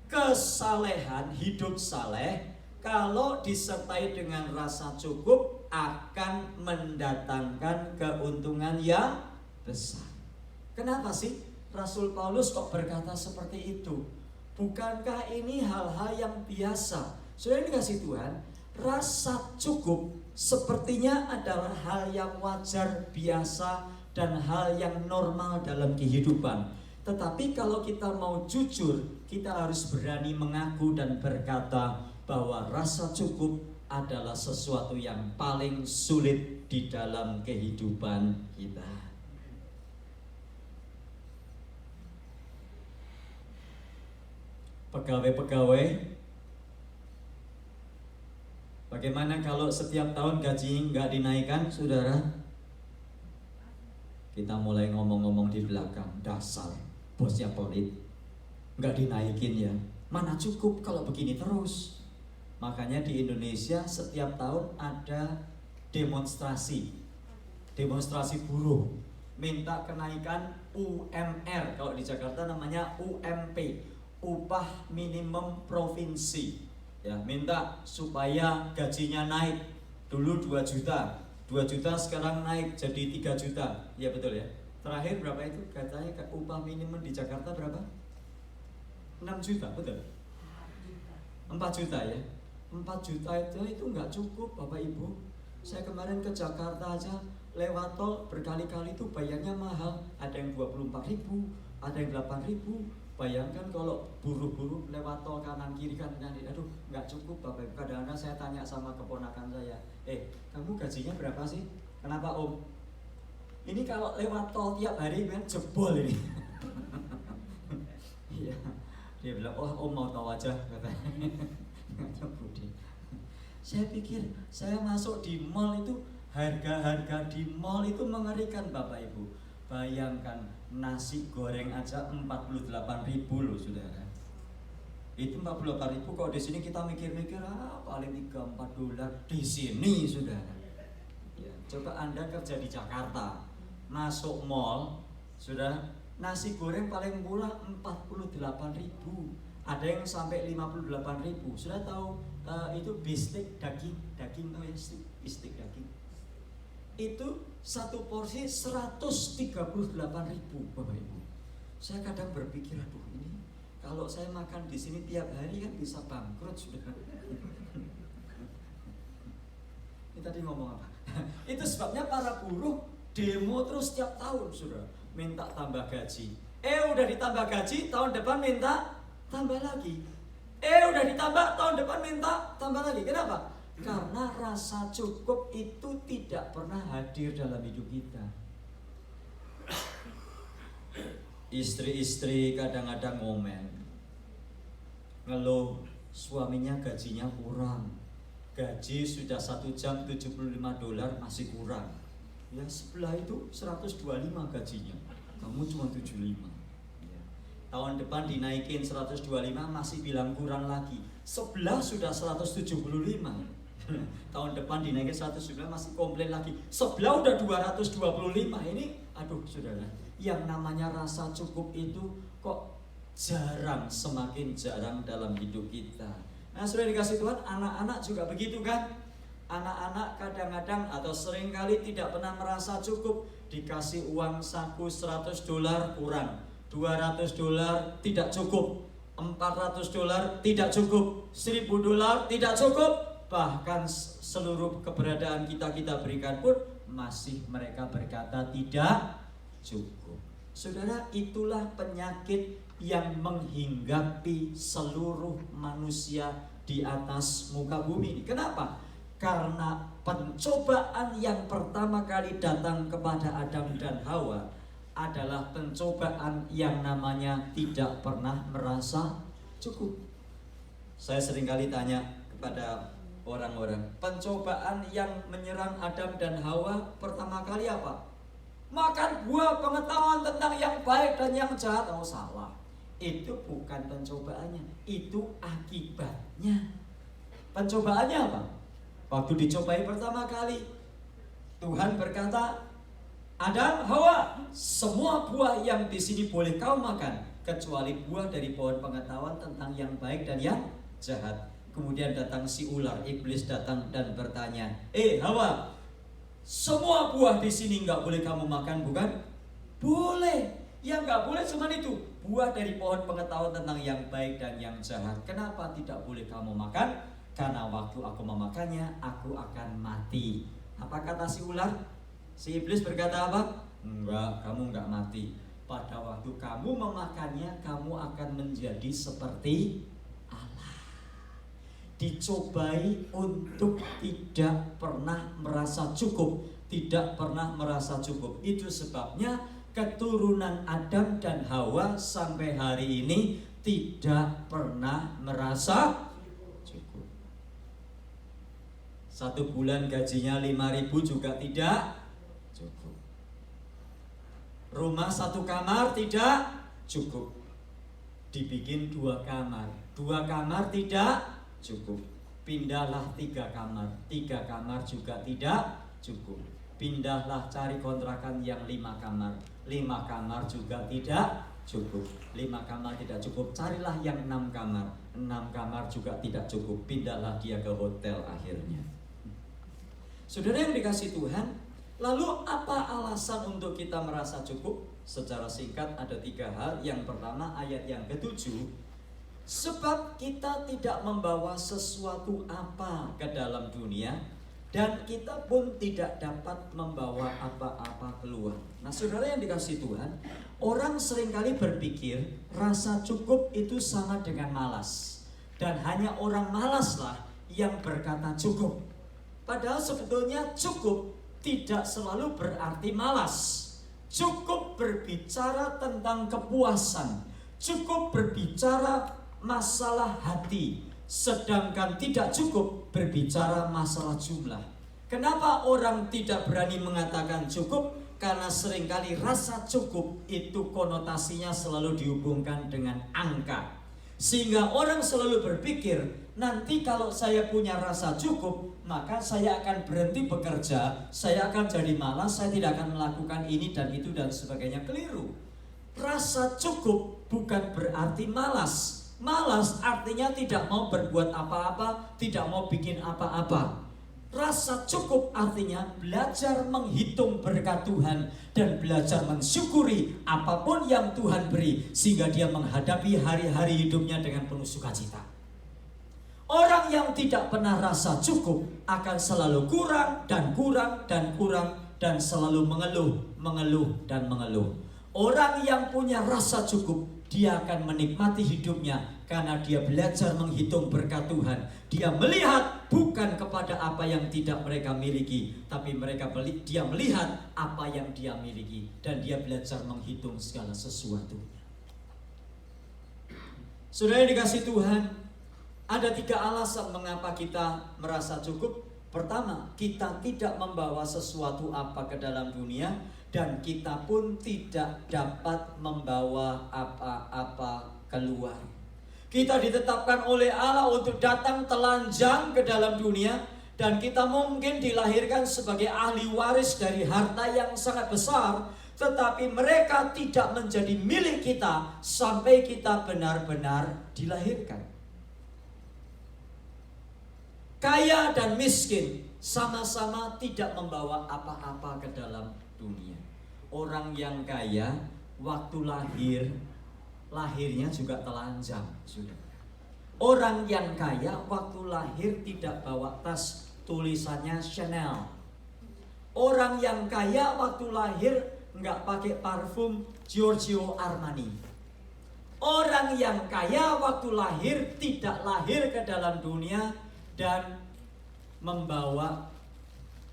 kesalehan, hidup saleh kalau disertai dengan rasa cukup akan mendatangkan keuntungan yang besar. Kenapa sih Rasul Paulus kok berkata seperti itu? Bukankah ini hal-hal yang biasa? Sudah dikasih Tuhan, rasa cukup sepertinya adalah hal yang wajar, biasa, dan hal yang normal dalam kehidupan. Tetapi kalau kita mau jujur, kita harus berani mengaku dan berkata bahwa rasa cukup adalah sesuatu yang paling sulit di dalam kehidupan kita. Pegawai-pegawai, bagaimana kalau setiap tahun gaji nggak dinaikkan, saudara? Kita mulai ngomong-ngomong di belakang, dasar bosnya pelit, nggak dinaikin ya. Mana cukup kalau begini terus. Makanya di Indonesia setiap tahun ada demonstrasi buruh, minta kenaikan UMR. Kalau di Jakarta namanya UMP, upah minimum provinsi. Ya, minta supaya gajinya naik. Dulu 2 juta. 2 juta sekarang naik jadi 3 juta. Ya betul ya. Terakhir berapa itu? Katanya upah minimum di Jakarta berapa? 6 juta, betul? 4 juta ya. 4 juta itu nggak cukup Bapak Ibu. Saya kemarin ke Jakarta aja lewat tol berkali-kali itu bayarnya mahal. Ada yang 24.000, ada yang 8.000. Bayangkan kalau buruh-buruh lewat tol kanan kiri kan, aduh nggak cukup Bapak Ibu. Kadang-kadang saya tanya sama keponakan saya, kamu gajinya berapa sih? Kenapa Om? Ini kalau lewat tol tiap hari kan jebol ini. Iya, dia bilang, oh Om mau tahu aja katanya. Saya pikir saya masuk di mall itu harga-harga di mall itu mengerikan Bapak Ibu. Bayangkan nasi goreng aja 48.000 loh saudara. Itu 48.000 kok di sini kita mikir-mikir paling 3-4 dolar di sini saudara. Ya, coba Anda kerja di Jakarta, masuk mall, saudara, nasi goreng paling murah 48.000. Ada yang sampai 58.000. Sudah tahu itu bistik daging tahu ya, bistik daging. Itu satu porsi 138.000 Bapak Ibu. Saya kadang berpikir, aduh ini kalau saya makan di sini tiap hari kan bisa bangkrut sudah. Ini tadi ngomong apa? Itu sebabnya para buruh demo terus setiap tahun sudah minta tambah gaji. Udah ditambah gaji, tahun depan minta tambah lagi. Udah ditambah, tahun depan minta tambah lagi. Kenapa? Karena rasa cukup itu tidak pernah hadir dalam hidup kita. Istri-istri kadang-kadang ngomel, ngeluh suaminya gajinya kurang. Gaji sudah 1 jam $75 masih kurang. Ya sebelah itu 125 gajinya, kamu cuma 75. Tahun depan dinaikin 125 masih bilang kurang lagi. Sebelah sudah 175. Tahun depan dinaikin 109 masih komplain lagi. Sebelah udah 225. Ini aduh saudara, yang namanya rasa cukup itu kok jarang, semakin jarang dalam hidup kita. Nah sudah dikasih Tuhan, anak-anak juga begitu kan. Anak-anak kadang-kadang atau seringkali tidak pernah merasa cukup. Dikasih uang saku $100 kurang, $200 tidak cukup, $400 tidak cukup, $1.000 tidak cukup. Bahkan seluruh keberadaan kita berikan pun masih mereka berkata tidak cukup. Saudara, itulah penyakit yang menghinggapi seluruh manusia di atas muka bumi ini. Kenapa? Karena pencobaan yang pertama kali datang kepada Adam dan Hawa adalah pencobaan yang namanya tidak pernah merasa cukup. Saya seringkali tanya kepada orang-orang, pencobaan yang menyerang Adam dan Hawa pertama kali apa? Makan buah pengetahuan tentang yang baik dan yang jahat. Oh salah, itu bukan pencobaannya, itu akibatnya. Pencobaannya apa? Waktu dicobai pertama kali, Tuhan berkata, Adam, Hawa, semua buah yang di sini boleh kau makan, kecuali buah dari pohon pengetahuan tentang yang baik dan yang jahat. Kemudian datang si ular, iblis datang dan bertanya, Hawa, semua buah di sini nggak boleh kamu makan, bukan? Boleh. Yang nggak boleh cuma itu, buah dari pohon pengetahuan tentang yang baik dan yang jahat. Kenapa tidak boleh kamu makan? Karena waktu aku memakannya, aku akan mati. Apa kata si ular? Si iblis berkata apa? Enggak, kamu enggak mati. Pada waktu kamu memakannya, kamu akan menjadi seperti Allah. Dicobai untuk tidak pernah merasa cukup. Tidak pernah merasa cukup. Itu sebabnya keturunan Adam dan Hawa sampai hari ini tidak pernah merasa cukup. 1 bulan gajinya 5.000 juga tidak cukup. Rumah 1 kamar tidak cukup. Dibikin 2 kamar. 2 kamar tidak cukup. Pindahlah 3 kamar. 3 kamar juga tidak cukup. Pindahlah cari kontrakan yang 5 kamar. 5 kamar juga tidak cukup. 5 kamar tidak cukup, carilah yang 6 kamar. 6 kamar juga tidak cukup, pindahlah dia ke hotel akhirnya. Saudara yang dikasih Tuhan, lalu apa alasan untuk kita merasa cukup? Secara singkat ada 3 hal. Yang pertama ayat yang ke-7, sebab kita tidak membawa sesuatu apa ke dalam dunia, dan kita pun tidak dapat membawa apa-apa keluar. Nah saudara yang dikasih Tuhan, orang seringkali berpikir rasa cukup itu sama dengan malas. Dan hanya orang malaslah yang berkata cukup. Padahal sebetulnya cukup tidak selalu berarti malas. Cukup berbicara tentang kepuasan. Cukup berbicara masalah hati. Sedangkan tidak cukup berbicara masalah jumlah. Kenapa orang tidak berani mengatakan cukup? Karena seringkali rasa cukup itu konotasinya selalu dihubungkan dengan angka. Sehingga orang selalu berpikir, nanti kalau saya punya rasa cukup, maka saya akan berhenti bekerja, saya akan jadi malas, saya tidak akan melakukan ini dan itu dan sebagainya. Keliru. Rasa cukup bukan berarti malas. Malas artinya tidak mau berbuat apa-apa, tidak mau bikin apa-apa. Rasa cukup artinya belajar menghitung berkat Tuhan dan belajar mensyukuri apapun yang Tuhan beri, sehingga dia menghadapi hari-hari hidupnya dengan penuh sukacita. Orang yang tidak pernah rasa cukup akan selalu kurang dan kurang dan kurang dan selalu mengeluh, mengeluh dan mengeluh. Orang yang punya rasa cukup, dia akan menikmati hidupnya karena dia belajar menghitung berkat Tuhan. Dia melihat bukan kepada apa yang tidak mereka miliki, tapi dia melihat apa yang dia miliki, dan dia belajar menghitung segala sesuatunya. Saudara yang dikasih Tuhan, ada 3 alasan mengapa kita merasa cukup. Pertama, kita tidak membawa sesuatu apa ke dalam dunia, dan kita pun tidak dapat membawa apa-apa keluar. Kita ditetapkan oleh Allah untuk datang telanjang ke dalam dunia, dan kita mungkin dilahirkan sebagai ahli waris dari harta yang sangat besar, tetapi mereka tidak menjadi milik kita sampai kita benar-benar dilahirkan. Kaya dan miskin sama-sama tidak membawa apa-apa ke dalam dunia. Orang yang kaya waktu lahirnya juga telanjang, sudah. Orang yang kaya waktu lahir tidak bawa tas tulisannya Chanel. Orang yang kaya waktu lahir nggak pakai parfum Giorgio Armani. Orang yang kaya waktu lahir tidak lahir ke dalam dunia dan membawa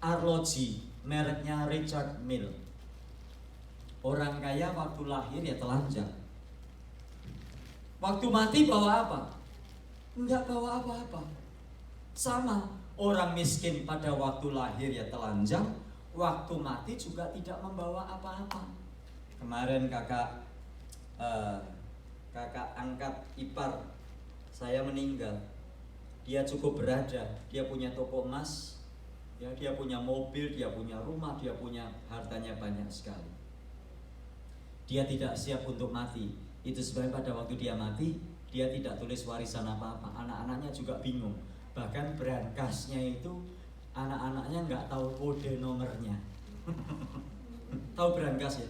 arloji mereknya Richard Mille. Orang kaya waktu lahir ya telanjang. Waktu mati bawa apa? Enggak bawa apa-apa. Sama, orang miskin pada waktu lahir ya telanjang, waktu mati juga tidak membawa apa-apa. Kemarin kakak angkat ipar saya meninggal. Dia cukup berada, dia punya toko emas, ya, dia punya mobil, dia punya rumah, dia punya hartanya banyak sekali. Dia tidak siap untuk mati. Itu sebabnya pada waktu dia mati, dia tidak tulis warisan apa-apa. Anak-anaknya juga bingung. Bahkan berangkasnya itu anak-anaknya nggak tahu kode nomornya. Tahu berangkas ya?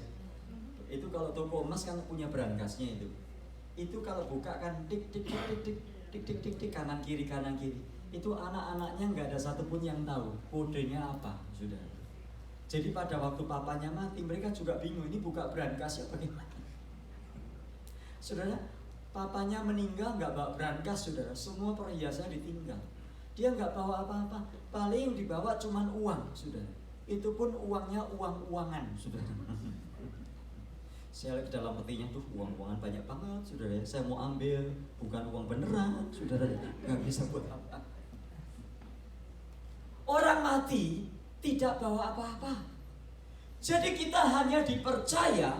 Itu kalau toko emas kan punya berangkasnya itu. Itu kalau buka kan tik tik tik tik tik tik tik tik tik kanan kiri. Itu anak-anaknya nggak ada satupun yang tahu kodenya apa, sudah. Jadi pada waktu papanya mati, mereka juga bingung, ini buka berangkas ya bagaimana? Saudara, papanya meninggal nggak bawa berangkas, saudara. Semua perhiasan ditinggal. Dia nggak bawa apa-apa. Paling dibawa cuman uang, saudara. Itu pun uangnya uang-uangan, saudara. Saya lihat dalam hatinya tuh uang-uangan banyak banget, saudara. Saya mau ambil, bukan uang beneran, saudara. Nggak bisa buat apa. Orang mati tidak bawa apa-apa. Jadi kita hanya dipercaya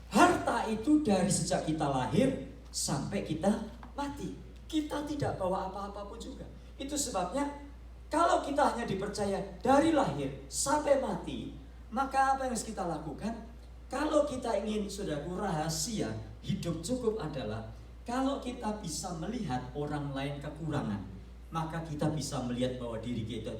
harta itu dari sejak kita lahir sampai kita mati. Kita tidak bawa apa-apa pun juga. Itu sebabnya kalau kita hanya dipercaya dari lahir sampai mati, maka apa yang harus kita lakukan? Kalau kita ingin, saudaraku, rahasia hidup cukup adalah kalau kita bisa melihat orang lain kekurangan, maka kita bisa melihat bahwa diri kita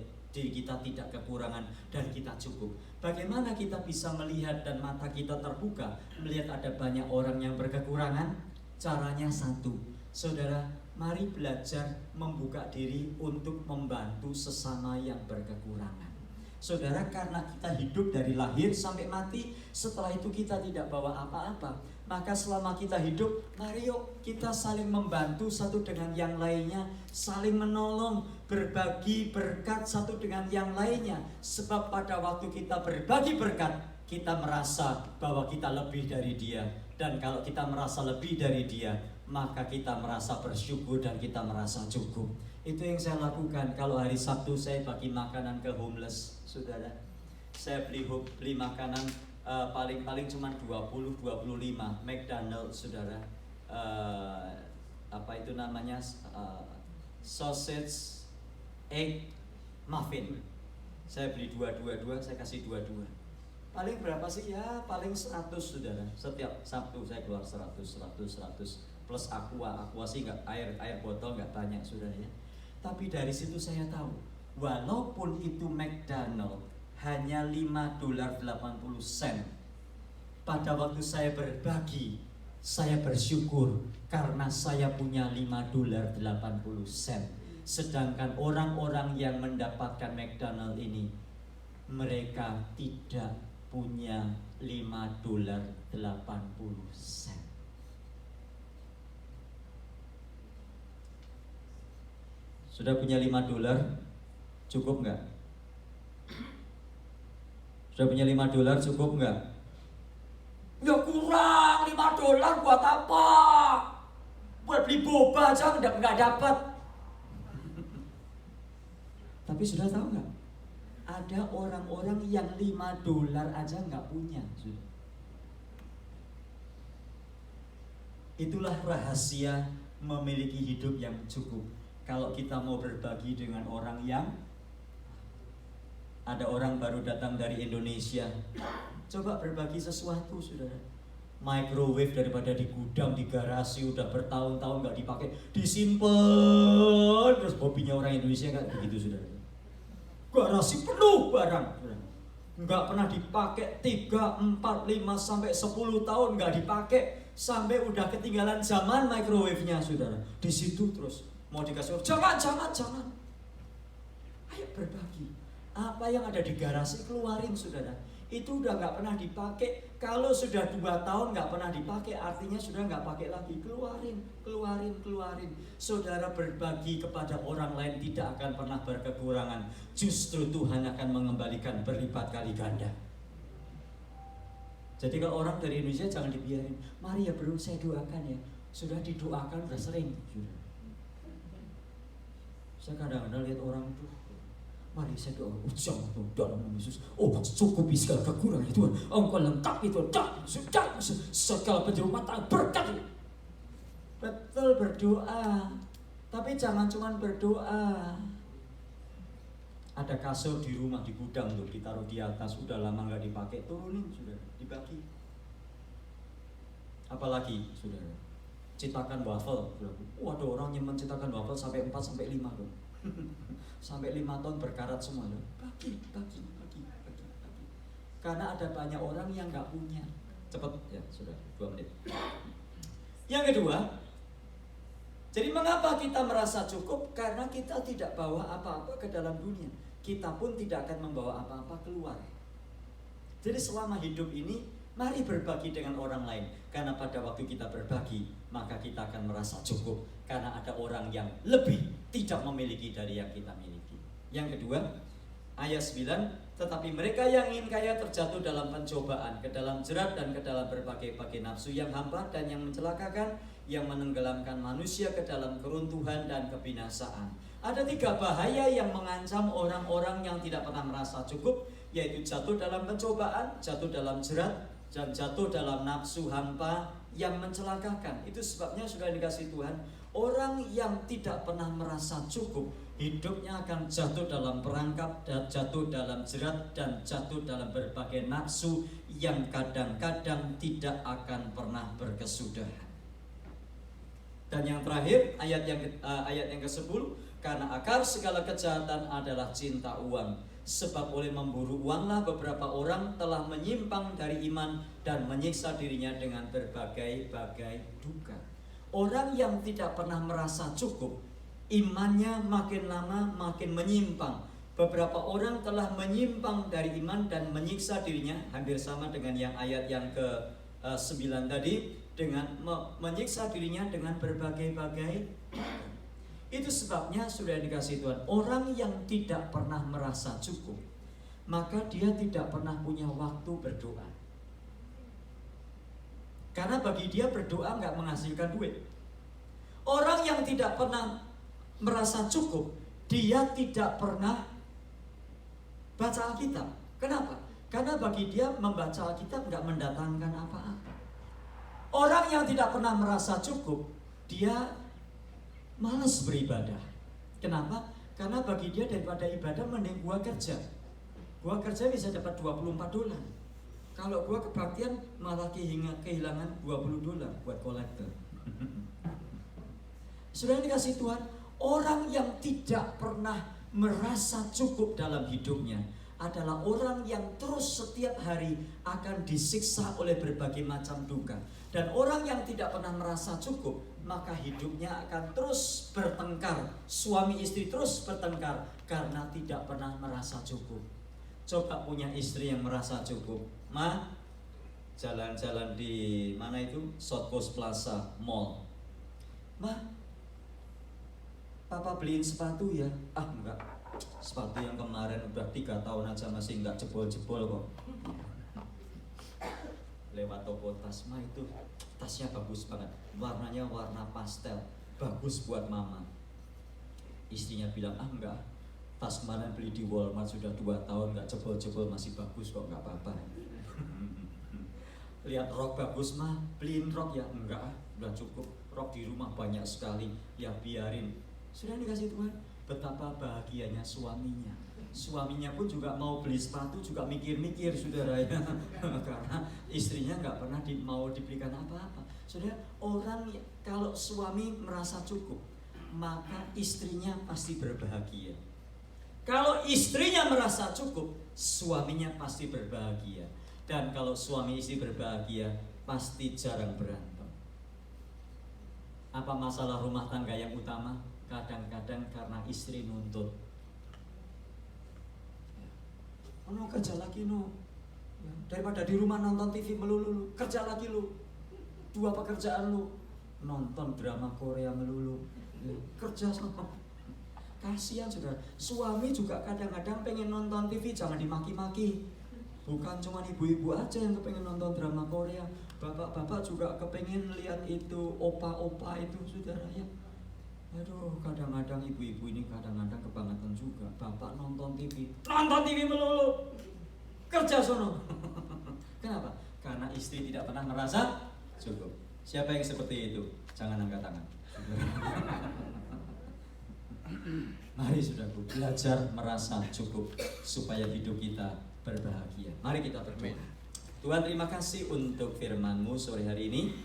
tidak kekurangan dan kita cukup. Bagaimana kita bisa melihat dan mata kita terbuka melihat ada banyak orang yang berkekurangan? Caranya satu, saudara, mari belajar membuka diri untuk membantu sesama yang berkekurangan. Saudara, karena kita hidup dari lahir sampai mati, setelah itu kita tidak bawa apa-apa, maka selama kita hidup, mari yuk kita saling membantu satu dengan yang lainnya, saling menolong, berbagi berkat satu dengan yang lainnya. Sebab pada waktu kita berbagi berkat, kita merasa bahwa kita lebih dari dia. Dan kalau kita merasa lebih dari dia, maka kita merasa bersyukur dan kita merasa cukup. Itu yang saya lakukan. Kalau hari Sabtu saya bagi makanan ke homeless, saudara. Saya beli makanan paling cuma 20-25 McDonald's, saudara. Apa itu namanya, sausage, egg, muffin. Saya beli dua, saya kasih dua. Paling berapa sih? Ya paling 100, saudara. Setiap Sabtu saya keluar 100 plus aqua sih nggak, air botol nggak banyak, saudara ya. Tapi dari situ saya tahu, walaupun itu McDonald hanya $5.80, pada waktu saya berbagi, saya bersyukur karena saya punya $5.80. Sedangkan orang-orang yang mendapatkan McDonald ini, mereka tidak punya $5.80. Sudah punya $5, cukup nggak? Sudah punya $5, cukup nggak? Ya kurang, $5 buat apa? Buat beli boba aja nggak dapat. Tapi sudah tahu nggak? Ada orang-orang yang $5 aja nggak punya. Itulah rahasia memiliki hidup yang cukup. Kalau kita mau berbagi dengan orang yang, ada orang baru datang dari Indonesia, coba berbagi sesuatu, saudara. Microwave daripada di gudang, di garasi udah bertahun-tahun nggak dipakai, disimpan terus. Hobinya orang Indonesia nggak begitu, saudara. Garasi penuh barang, nggak pernah dipakai 3, 4, 5 sampai 10 tahun nggak dipakai, sampai udah ketinggalan zaman microwave-nya, saudara. Di situ terus. Mau dikasih, jangan. Ayo berbagi. Apa yang ada di garasi keluarin, saudara. Itu udah nggak pernah dipakai. Kalau sudah 2 tahun nggak pernah dipakai, artinya sudah nggak pakai lagi. Keluarin. Saudara berbagi kepada orang lain tidak akan pernah berkekurangan. Justru Tuhan akan mengembalikan berlipat kali ganda. Jadi kalau orang dari Indonesia jangan dibiarin. Mari ya bro, saya doakan ya. Sudah didoakan, sudah sering. Saya kadang-kadang lihat orang itu, mari saya doa, jangan dalam nama Yesus. Oh, cukupi segala kekurangan Tuhan. Engkau lengkapi Tuhan. Sudah segala penjuru mata berkat. Betul, berdoa. Tapi jangan cuma berdoa. Ada kasur di rumah, di gudang tuh, ditaruh di atas, udah lama nggak dipakai, turunin, sudah dibagi. Apalagi, saudara, cetakan wafel. Ada orang yang mencetakan wafel sampai 4-5 tuh. Sampai 5 ton berkarat semua loh. Bagi. Karena ada banyak orang yang nggak punya. Cepet ya, sudah 2 menit. Yang kedua, jadi mengapa kita merasa cukup? Karena kita tidak bawa apa-apa ke dalam dunia. Kita pun tidak akan membawa apa-apa keluar. Jadi selama hidup ini, mari berbagi dengan orang lain. Karena pada waktu kita berbagi, maka kita akan merasa cukup. Karena ada orang yang lebih tidak memiliki dari yang kita miliki. Yang kedua, ayat 9, tetapi mereka yang ingin kaya terjatuh dalam pencobaan, ke dalam jerat dan ke dalam berbagai-bagai nafsu yang hampa dan yang mencelakakan, yang menenggelamkan manusia ke dalam keruntuhan dan kebinasaan. Ada 3 bahaya yang mengancam orang-orang yang tidak pernah merasa cukup, yaitu jatuh dalam pencobaan, jatuh dalam jerat, dan jatuh dalam nafsu hampa yang mencelakakan. Itu sebabnya sudah dikasih Tuhan, orang yang tidak pernah merasa cukup, hidupnya akan jatuh dalam perangkap dan jatuh dalam jerat dan jatuh dalam berbagai nafsu yang kadang-kadang tidak akan pernah berkesudahan. Dan yang terakhir ayat yang ke-10, karena akar segala kejahatan adalah cinta uang, sebab oleh memburu uanglah beberapa orang telah menyimpang dari iman dan menyiksa dirinya dengan berbagai-bagai duka. Orang yang tidak pernah merasa cukup, imannya makin lama makin menyimpang. Beberapa orang telah menyimpang dari iman dan menyiksa dirinya, hampir sama dengan yang ayat yang ke-9 tadi, dengan menyiksa dirinya dengan berbagai-bagai. Itu sebabnya sudah dikasih Tuhan, orang yang tidak pernah merasa cukup, maka dia tidak pernah punya waktu berdoa. Karena bagi dia berdoa nggak menghasilkan duit. Orang yang tidak pernah merasa cukup, dia tidak pernah baca Alkitab. Kenapa? Karena bagi dia membaca Alkitab nggak mendatangkan apa-apa. Orang yang tidak pernah merasa cukup, dia malas beribadah. Kenapa? Karena bagi dia daripada ibadah mending gua kerja. Gua kerja bisa dapat $24. Kalau gua kebaktian malah kehilangan $20 buat kolektor. Sudah dikasih Tuhan, orang yang tidak pernah merasa cukup dalam hidupnya adalah orang yang terus setiap hari akan disiksa oleh berbagai macam duka. Dan orang yang tidak pernah merasa cukup, maka hidupnya akan terus bertengkar. Suami istri terus bertengkar karena tidak pernah merasa cukup. Coba punya istri yang merasa cukup. Ma, jalan-jalan di mana itu? South Coast Plaza Mall. Ma, papa beliin sepatu ya? Ah enggak, sepatu yang kemarin udah 3 tahun aja masih enggak jebol-jebol kok. Lewat toko tas, ma itu tasnya bagus banget, warnanya warna pastel, bagus buat mama. Istrinya bilang, ah enggak, tas kemarin beli di Walmart sudah 2 tahun enggak jebol-jebol, masih bagus kok, enggak apa-apa. Lihat rok bagus, ma beliin rok ya? Enggak, udah cukup, rok di rumah banyak sekali, ya biarin. Sudah dikasih Tuhan, betapa bahagianya suaminya. Suaminya pun juga mau beli sepatu juga mikir-mikir saudara ya. Karena istrinya nggak pernah mau diberikan apa-apa. Saudara, orang kalau suami merasa cukup, maka istrinya pasti berbahagia. Kalau istrinya merasa cukup, suaminya pasti berbahagia. Dan kalau suami istri berbahagia, pasti jarang berantem. Apa masalah rumah tangga yang utama? Kadang-kadang karena istri nuntut. No, kerja lagi no. Daripada di rumah nonton TV melulu, kerja lagi lu. 2 pekerjaan lu. Nonton drama Korea melulu. Kerja sama. Kasihan saudara. Suami juga kadang-kadang pengen nonton TV, jangan dimaki-maki. Bukan cuma ibu-ibu aja yang kepengen nonton drama Korea. Bapak-bapak juga kepengen lihat itu opa-opa itu saudara ya. Aduh, kadang-kadang ibu-ibu ini kadang-kadang kebangetan juga. Bapak nonton TV melulu, kerja sono. Kenapa? Karena istri tidak pernah merasa cukup. Siapa yang seperti itu? Jangan angkat tangan. Mari saudaraku, belajar merasa cukup supaya hidup kita berbahagia. Mari kita berdoa. Tuhan, terima kasih untuk firman-Mu sore hari ini.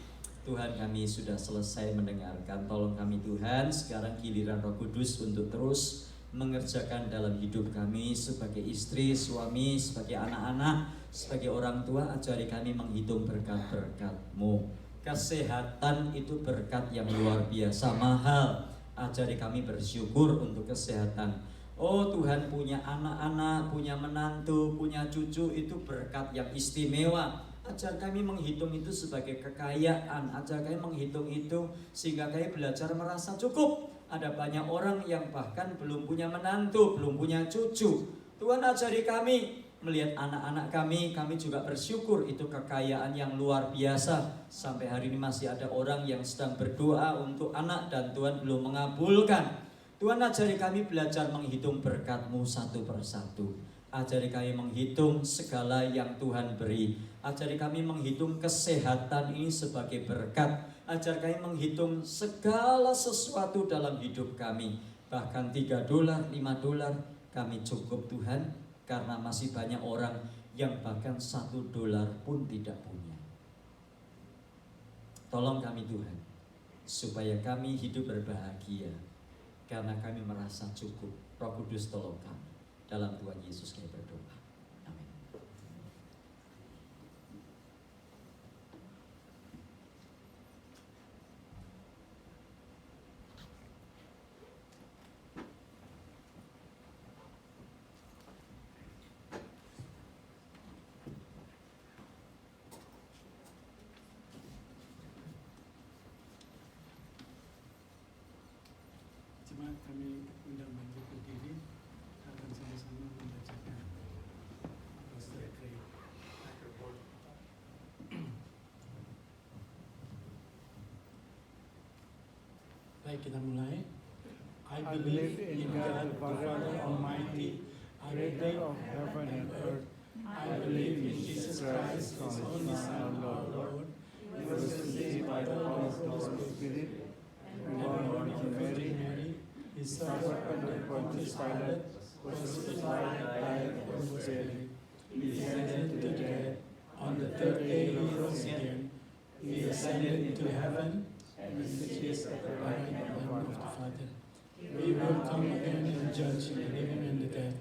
Tuhan, kami sudah selesai mendengarkan. Tolong kami Tuhan, sekarang giliran Roh Kudus untuk terus mengerjakan dalam hidup kami sebagai istri, suami, sebagai anak-anak, sebagai orang tua. Ajari kami menghitung berkat-berkat-Mu. Kesehatan itu berkat yang luar biasa mahal. Ajari kami bersyukur untuk kesehatan. Oh Tuhan, punya anak-anak, punya menantu, punya cucu, itu berkat yang istimewa. Ajar kami menghitung itu sebagai kekayaan. Ajar kami menghitung itu sehingga kami belajar merasa cukup. Ada banyak orang yang bahkan belum punya menantu, belum punya cucu. Tuhan, ajari kami melihat anak-anak kami juga bersyukur. Itu kekayaan yang luar biasa. Sampai hari ini masih ada orang yang sedang berdoa untuk anak dan Tuhan belum mengabulkan. Tuhan, ajari kami belajar menghitung berkat-Mu satu persatu. Ajari kami menghitung segala yang Tuhan beri. Ajari kami menghitung kesehatan ini sebagai berkat. Ajari kami menghitung segala sesuatu dalam hidup kami. bahkan $3, $5, kami cukup Tuhan, karena masih banyak orang yang bahkan $1 pun tidak punya. Tolong kami Tuhan, supaya kami hidup berbahagia, karena kami merasa cukup. Roh Kudus tolong kami. Dalam Tuhan Yesus kami berdoa. Amin. Jemaat, kami undang bangkit berdiri, akan sama-sama membacakan Pastor Craig. Baik, kita mulai. I believe in God the Father Almighty, creator of heaven and earth. I believe in Jesus Christ, His only Son, our Lord, who was conceived by the power of the Holy Spirit, and born of Virgin Mary. He suffered under Pontius Pilate, was crucified, died, and was buried. He descended to the dead. On the third day he rose again. He ascended into heaven and is seated at the right hand of the Father. He will come again and judge the living and the dead.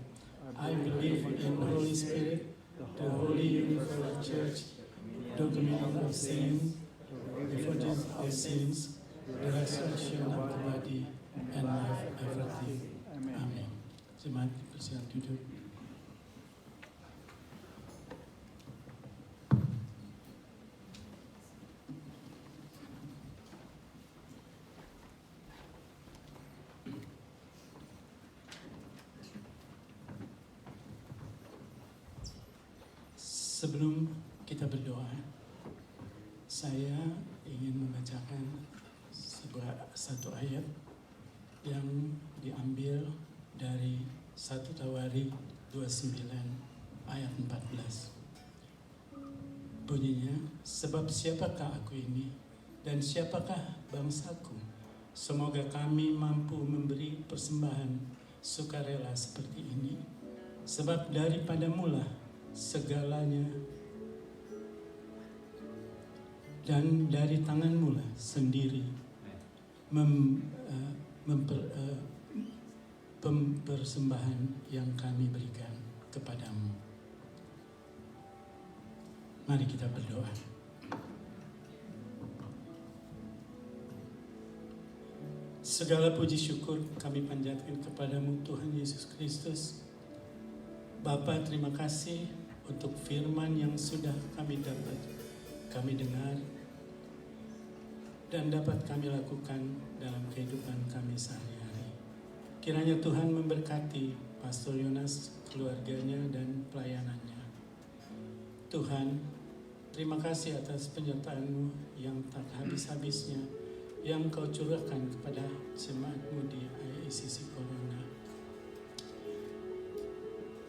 I believe in the Holy Spirit, the Holy Universal Church, the communion of saints, the forgiveness of sins, the resurrection of the body, and life everlasting. Amen. Jemaat bersiap duduk. Sebelum kita berdoa, saya ingin membacakan satu ayat yang diambil dari 1 Tawarikh 29 ayat 14. Bunyinya, sebab siapakah aku ini dan siapakah bangsaku? Semoga kami mampu memberi persembahan sukarela seperti ini, sebab daripada mula segalanya dan dari tanganmu lah sendiri persembahan yang kami berikan kepadamu. Mari kita berdoa. Segala puji syukur kami panjatkan kepadamu Tuhan Yesus Kristus. Bapa, terima kasih untuk firman yang sudah kami dengar dan dapat kami lakukan dalam kehidupan kami sehari-hari. Kiranya Tuhan memberkati Pastor Yonas, keluarganya, dan pelayanannya. Tuhan, terima kasih atas penyertaan-Mu yang tak habis-habisnya, yang Kau curahkan kepada jemaat-Mu di ICC Corona.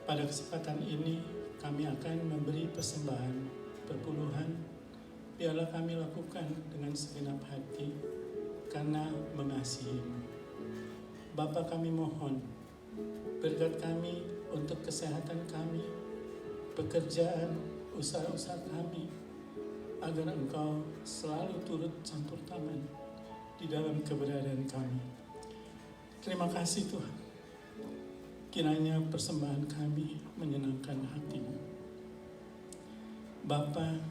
Pada kesempatan ini, kami akan memberi persembahan perpuluhan. Biarlah kami lakukan dengan segenap hati karena mengasihi-Mu. Bapa, kami mohon, berkat kami untuk kesehatan kami, pekerjaan, usaha-usaha kami, agar Engkau selalu turut campur tangan di dalam keberadaan kami. Terima kasih Tuhan. Kiranya persembahan kami menyenangkan hati-Mu. Bapa,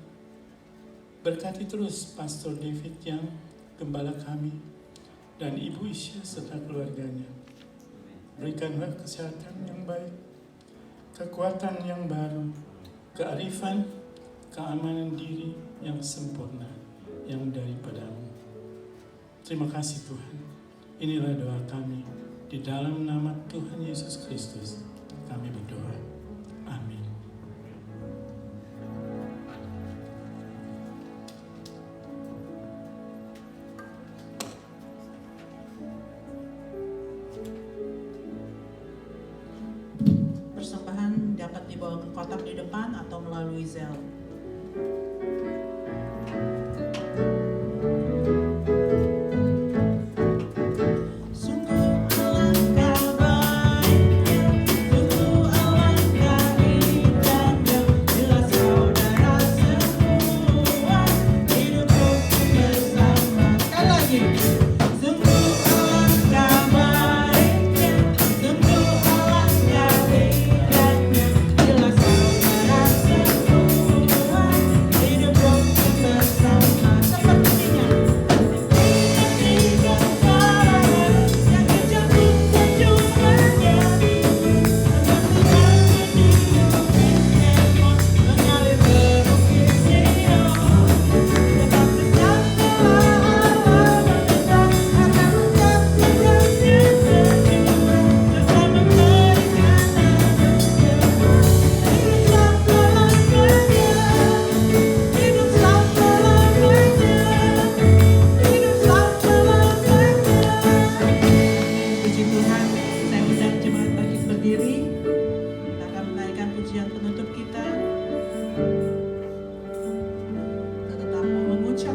berkati terus Pastor David yang gembala kami dan Ibu Isya serta keluarganya. Berikanlah kesehatan yang baik, kekuatan yang baru, kearifan, keamanan diri yang sempurna yang daripada-Mu. Terima kasih Tuhan. Inilah doa kami. Di dalam nama Tuhan Yesus Kristus kami berdoa. Amin. Persembahan dapat dibawa ke kotak di depan atau melalui Zelle. Sungguh Allah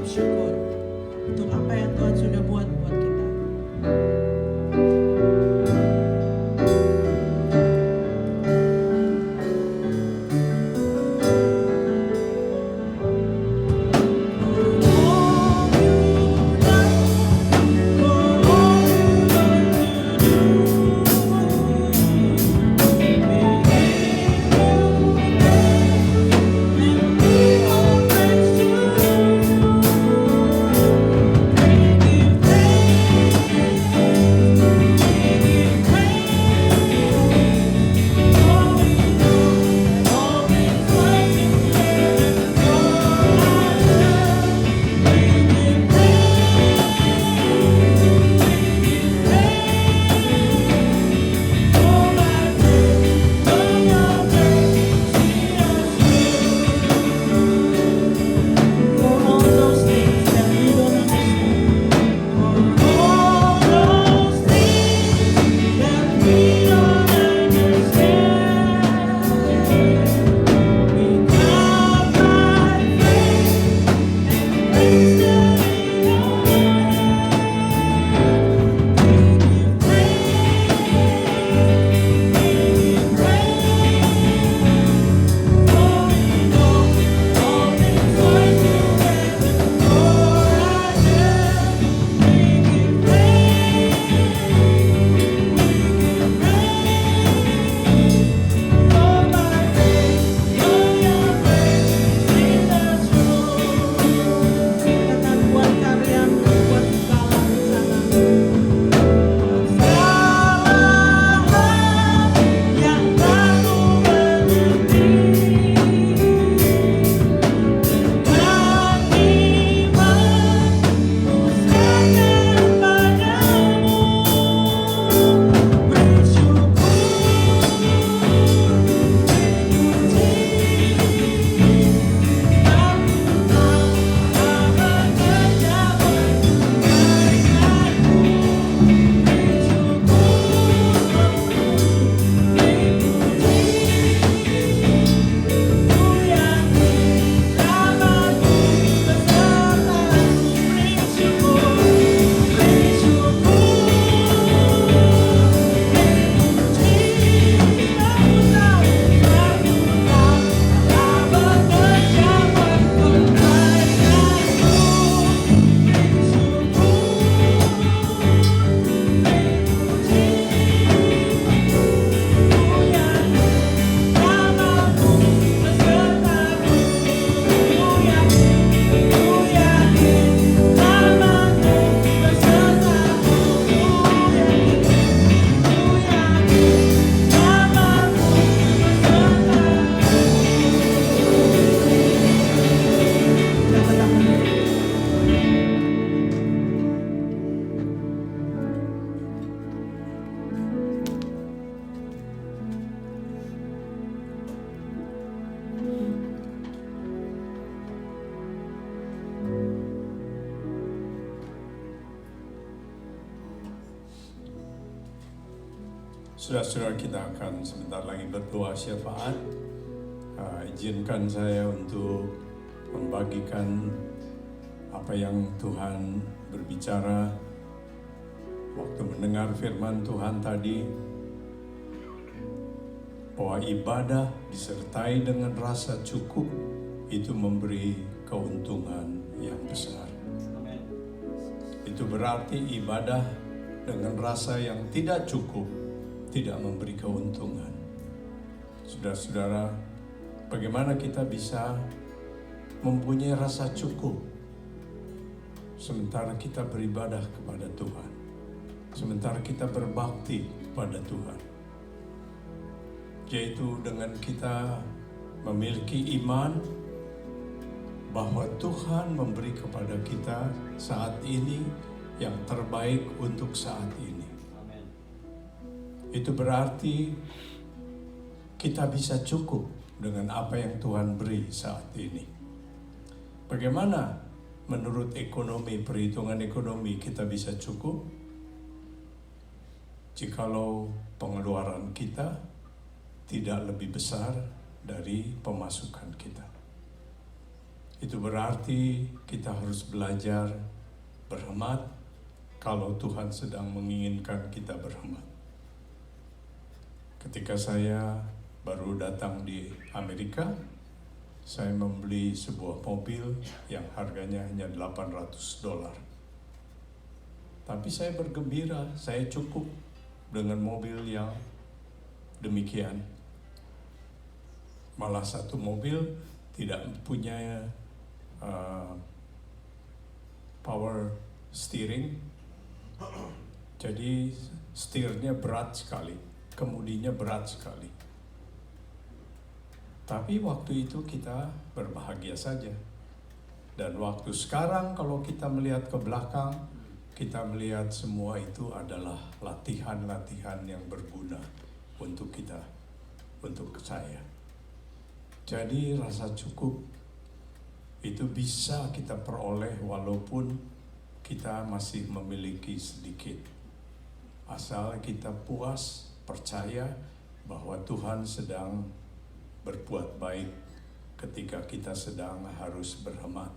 ucap syukur untuk apa yang Tuhan sudah buat kita. Saudara-saudara, kita akan sebentar lagi berdoa syafaat. Izinkan saya untuk membagikan apa yang Tuhan berbicara waktu mendengar firman Tuhan tadi, bahwa ibadah disertai dengan rasa cukup itu memberi keuntungan yang besar. Itu berarti ibadah dengan rasa yang tidak cukup tidak memberi keuntungan. Saudara-saudara, bagaimana kita bisa mempunyai rasa cukup sementara kita beribadah kepada Tuhan, sementara kita berbakti kepada Tuhan? Yaitu dengan kita memiliki iman bahwa Tuhan memberi kepada kita saat ini yang terbaik untuk saat ini. Itu berarti kita bisa cukup dengan apa yang Tuhan beri saat ini. Bagaimana menurut ekonomi, perhitungan ekonomi kita bisa cukup? Jikalau pengeluaran kita tidak lebih besar dari pemasukan kita. Itu berarti kita harus belajar berhemat kalau Tuhan sedang menginginkan kita berhemat. Ketika saya baru datang di Amerika, saya membeli sebuah mobil yang harganya hanya $800. Tapi saya bergembira, saya cukup dengan mobil yang demikian. Malah satu mobil tidak punya power steering, jadi setirnya berat sekali, kemudinya berat sekali. Tapi waktu itu kita berbahagia saja. Dan waktu sekarang kalau kita melihat ke belakang, kita melihat semua itu adalah latihan-latihan yang berguna untuk kita, untuk saya. Jadi rasa cukup itu bisa kita peroleh walaupun kita masih memiliki sedikit. Asal kita puas, percaya bahwa Tuhan sedang berbuat baik ketika kita sedang harus berhemat.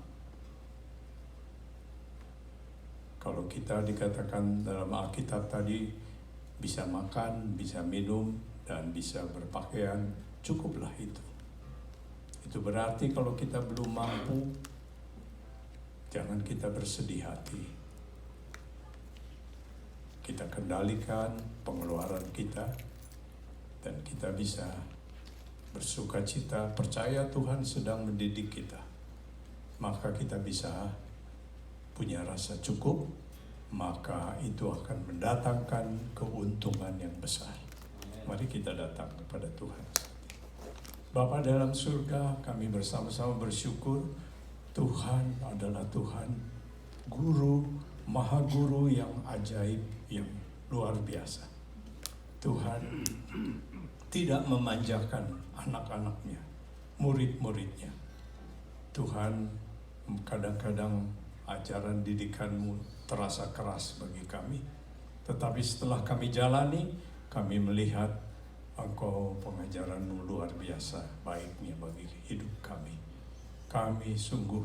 Kalau kita dikatakan dalam Alkitab tadi bisa makan, bisa minum, dan bisa berpakaian, cukuplah itu. Itu berarti kalau kita belum mampu, jangan kita bersedih hati. Kita kendalikan pengeluaran kita, dan kita bisa bersuka cita, percaya Tuhan sedang mendidik kita. Maka kita bisa punya rasa cukup, maka itu akan mendatangkan keuntungan yang besar. Mari kita datang kepada Tuhan. Bapa dalam surga, kami bersama-sama bersyukur Tuhan adalah Tuhan, Guru, Maha Guru yang ajaib, yang luar biasa. Tuhan tidak memanjakan anak-anaknya, murid-muridnya. Tuhan, kadang-kadang ajaran didikanmu terasa keras bagi kami. Tetapi setelah kami jalani, kami melihat Engkau pengajaranmu luar biasa baiknya bagi hidup kami. Kami sungguh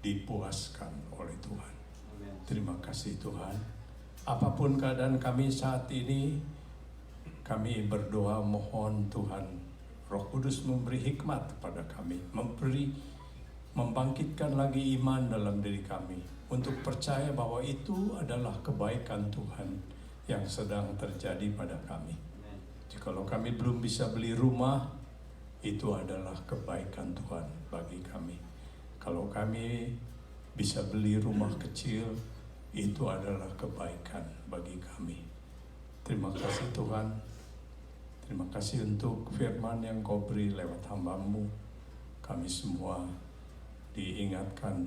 dipuaskan oleh Tuhan. Terima kasih Tuhan. Apapun keadaan kami saat ini, kami berdoa mohon Tuhan Roh Kudus memberi hikmat kepada kami, membangkitkan lagi iman dalam diri kami untuk percaya bahwa itu adalah kebaikan Tuhan yang sedang terjadi pada kami. Jikalau kami belum bisa beli rumah, itu adalah kebaikan Tuhan bagi kami. Kalau kami bisa beli rumah kecil, itu adalah kebaikan bagi kami. Terima kasih Tuhan. Terima kasih untuk firman yang Kau beri lewat hamba-Mu. Kami semua diingatkan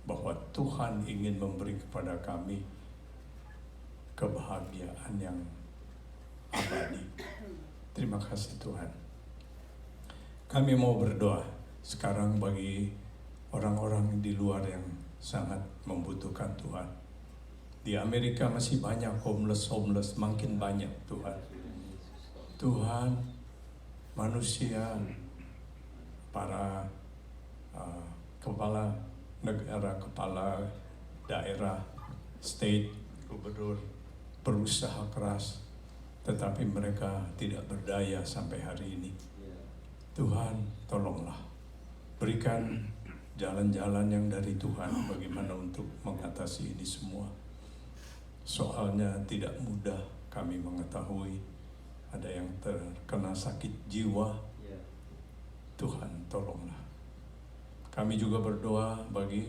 bahwa Tuhan ingin memberi kepada kami kebahagiaan yang abadi. Terima kasih Tuhan. Kami mau berdoa sekarang bagi orang-orang di luar yang sangat membutuhkan Tuhan. Di Amerika masih banyak homeless, makin banyak Tuhan. Tuhan, manusia, para kepala negara, kepala daerah, state, gubernur berusaha keras, tetapi mereka tidak berdaya sampai hari ini. Tuhan, tolonglah, berikan jalan-jalan yang dari Tuhan bagaimana untuk mengatasi ini semua. Soalnya tidak mudah, kami mengetahui ada yang terkena sakit jiwa. Tuhan, tolonglah. Kami juga berdoa bagi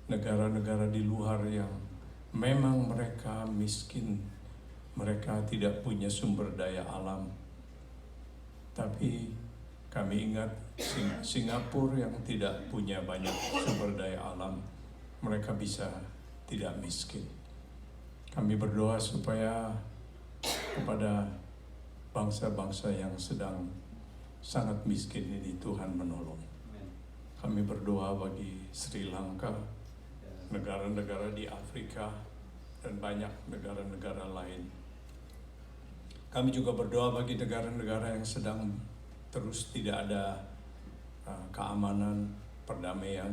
negara-negara di luar yang memang mereka miskin, mereka tidak punya sumber daya alam. Tapi kami ingat Singapura yang tidak punya banyak sumber daya alam, mereka bisa tidak miskin. Kami berdoa supaya kepada bangsa-bangsa yang sedang sangat miskin ini Tuhan menolong. Kami berdoa bagi Sri Lanka, negara-negara di Afrika, dan banyak negara-negara lain. Kami juga berdoa bagi negara-negara yang sedang terus tidak ada keamanan, perdamaian.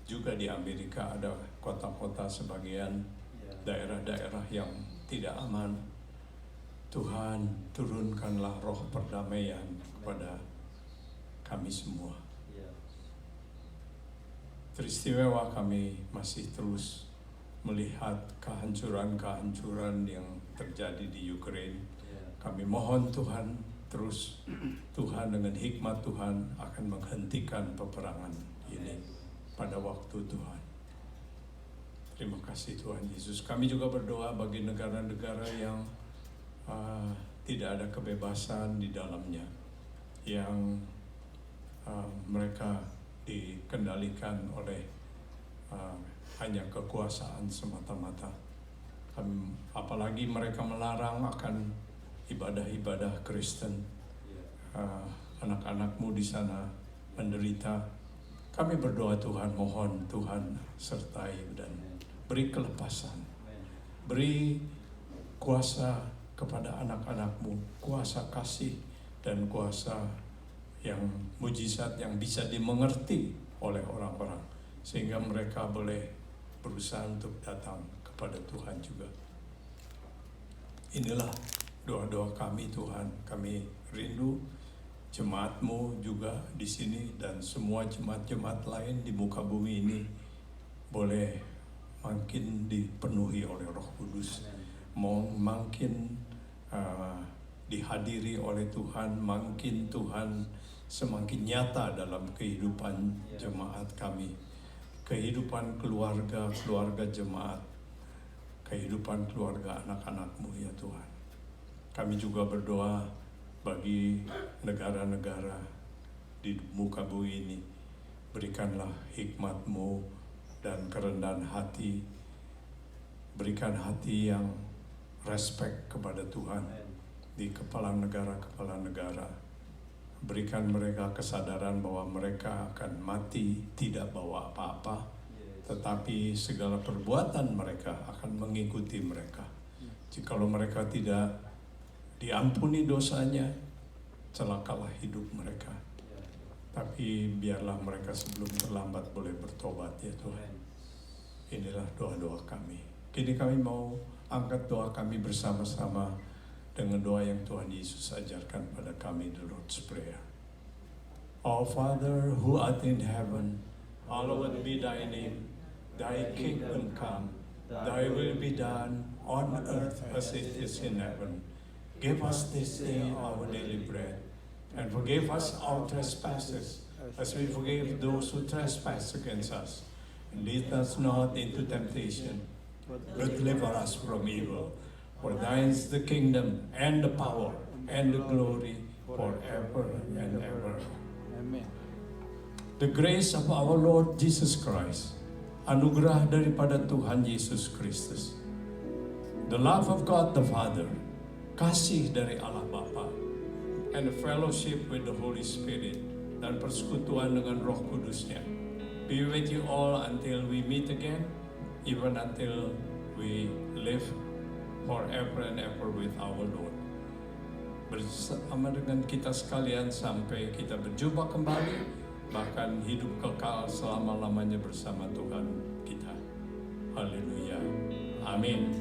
Juga di Amerika ada kota-kota sebagian daerah-daerah yang tidak aman. Tuhan, turunkanlah roh perdamaian kepada kami semua. Teristimewa kami masih terus melihat kehancuran-kehancuran yang terjadi di Ukraina. Kami mohon Tuhan, terus Tuhan dengan hikmat Tuhan akan menghentikan peperangan ini pada waktu Tuhan. Terima kasih Tuhan Yesus. Kami juga berdoa bagi negara-negara yang tidak ada kebebasan di dalamnya, yang mereka dikendalikan oleh hanya kekuasaan semata-mata. Apalagi mereka melarang akan ibadah-ibadah Kristen. Anak-anakmu di sana menderita. Kami berdoa Tuhan, mohon Tuhan sertai dan beri kelepasan. Beri kuasa kepada anak-anakmu, kuasa kasih dan kuasa yang mujizat yang bisa dimengerti oleh orang-orang, sehingga mereka boleh berusaha untuk datang kepada Tuhan juga. Inilah doa-doa kami Tuhan. Kami rindu jemaat-Mu juga di sini dan semua jemaat-jemaat lain di muka bumi ini boleh makin dipenuhi oleh Roh Kudus, makin dihadiri oleh Tuhan, makin Tuhan semakin nyata dalam kehidupan jemaat kami, kehidupan keluarga jemaat, kehidupan keluarga anak-anak-Mu ya Tuhan. Kami juga berdoa bagi negara-negara di muka bumi ini. Berikanlah hikmat-Mu dan kerendahan hati. Berikan hati yang respect kepada Tuhan di kepala negara. Berikan mereka kesadaran bahwa mereka akan mati tidak bawa apa-apa, tetapi segala perbuatan mereka akan mengikuti mereka. Jikalau mereka tidak diampuni dosanya, celakalah hidup mereka. Tapi biarlah mereka sebelum terlambat boleh bertobat ya Tuhan. Inilah doa-doa kami. Kini kami mau angkat doa kami bersama-sama dengan doa yang Tuhan Yesus ajarkan pada kami, the Lord's Prayer. Our Father who art in heaven, hallowed be thy name. Thy kingdom come, thy will be done on earth as it is in heaven. Give us this day our daily bread, and forgive us our trespasses, as we forgive those who trespass against us. And lead us not into temptation, but deliver us from evil. For thine is the kingdom, and the power, and the glory, forever and ever. Amen. The grace of our Lord Jesus Christ, anugerah daripada Tuhan Yesus Kristus, the love of God the Father, kasih dari Allah Bapa, and the fellowship with the Holy Spirit, dan persekutuan dengan Roh Kudusnya, be with you all until we meet again, even until we live forever and ever with our Lord. Bersama dengan kita sekalian sampai kita berjumpa kembali, bahkan hidup kekal selama-lamanya bersama Tuhan kita. Haleluya. Amin.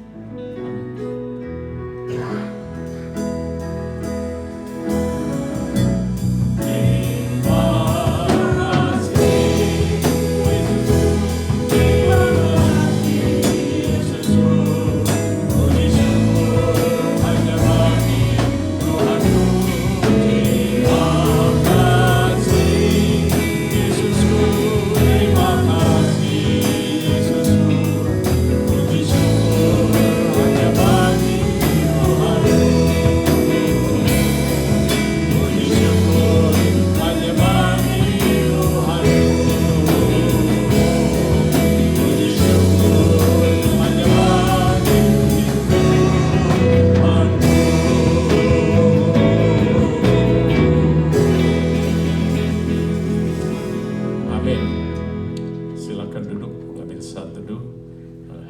Silakan duduk, mengambil saat teduh,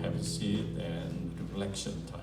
have a seat and reflection time.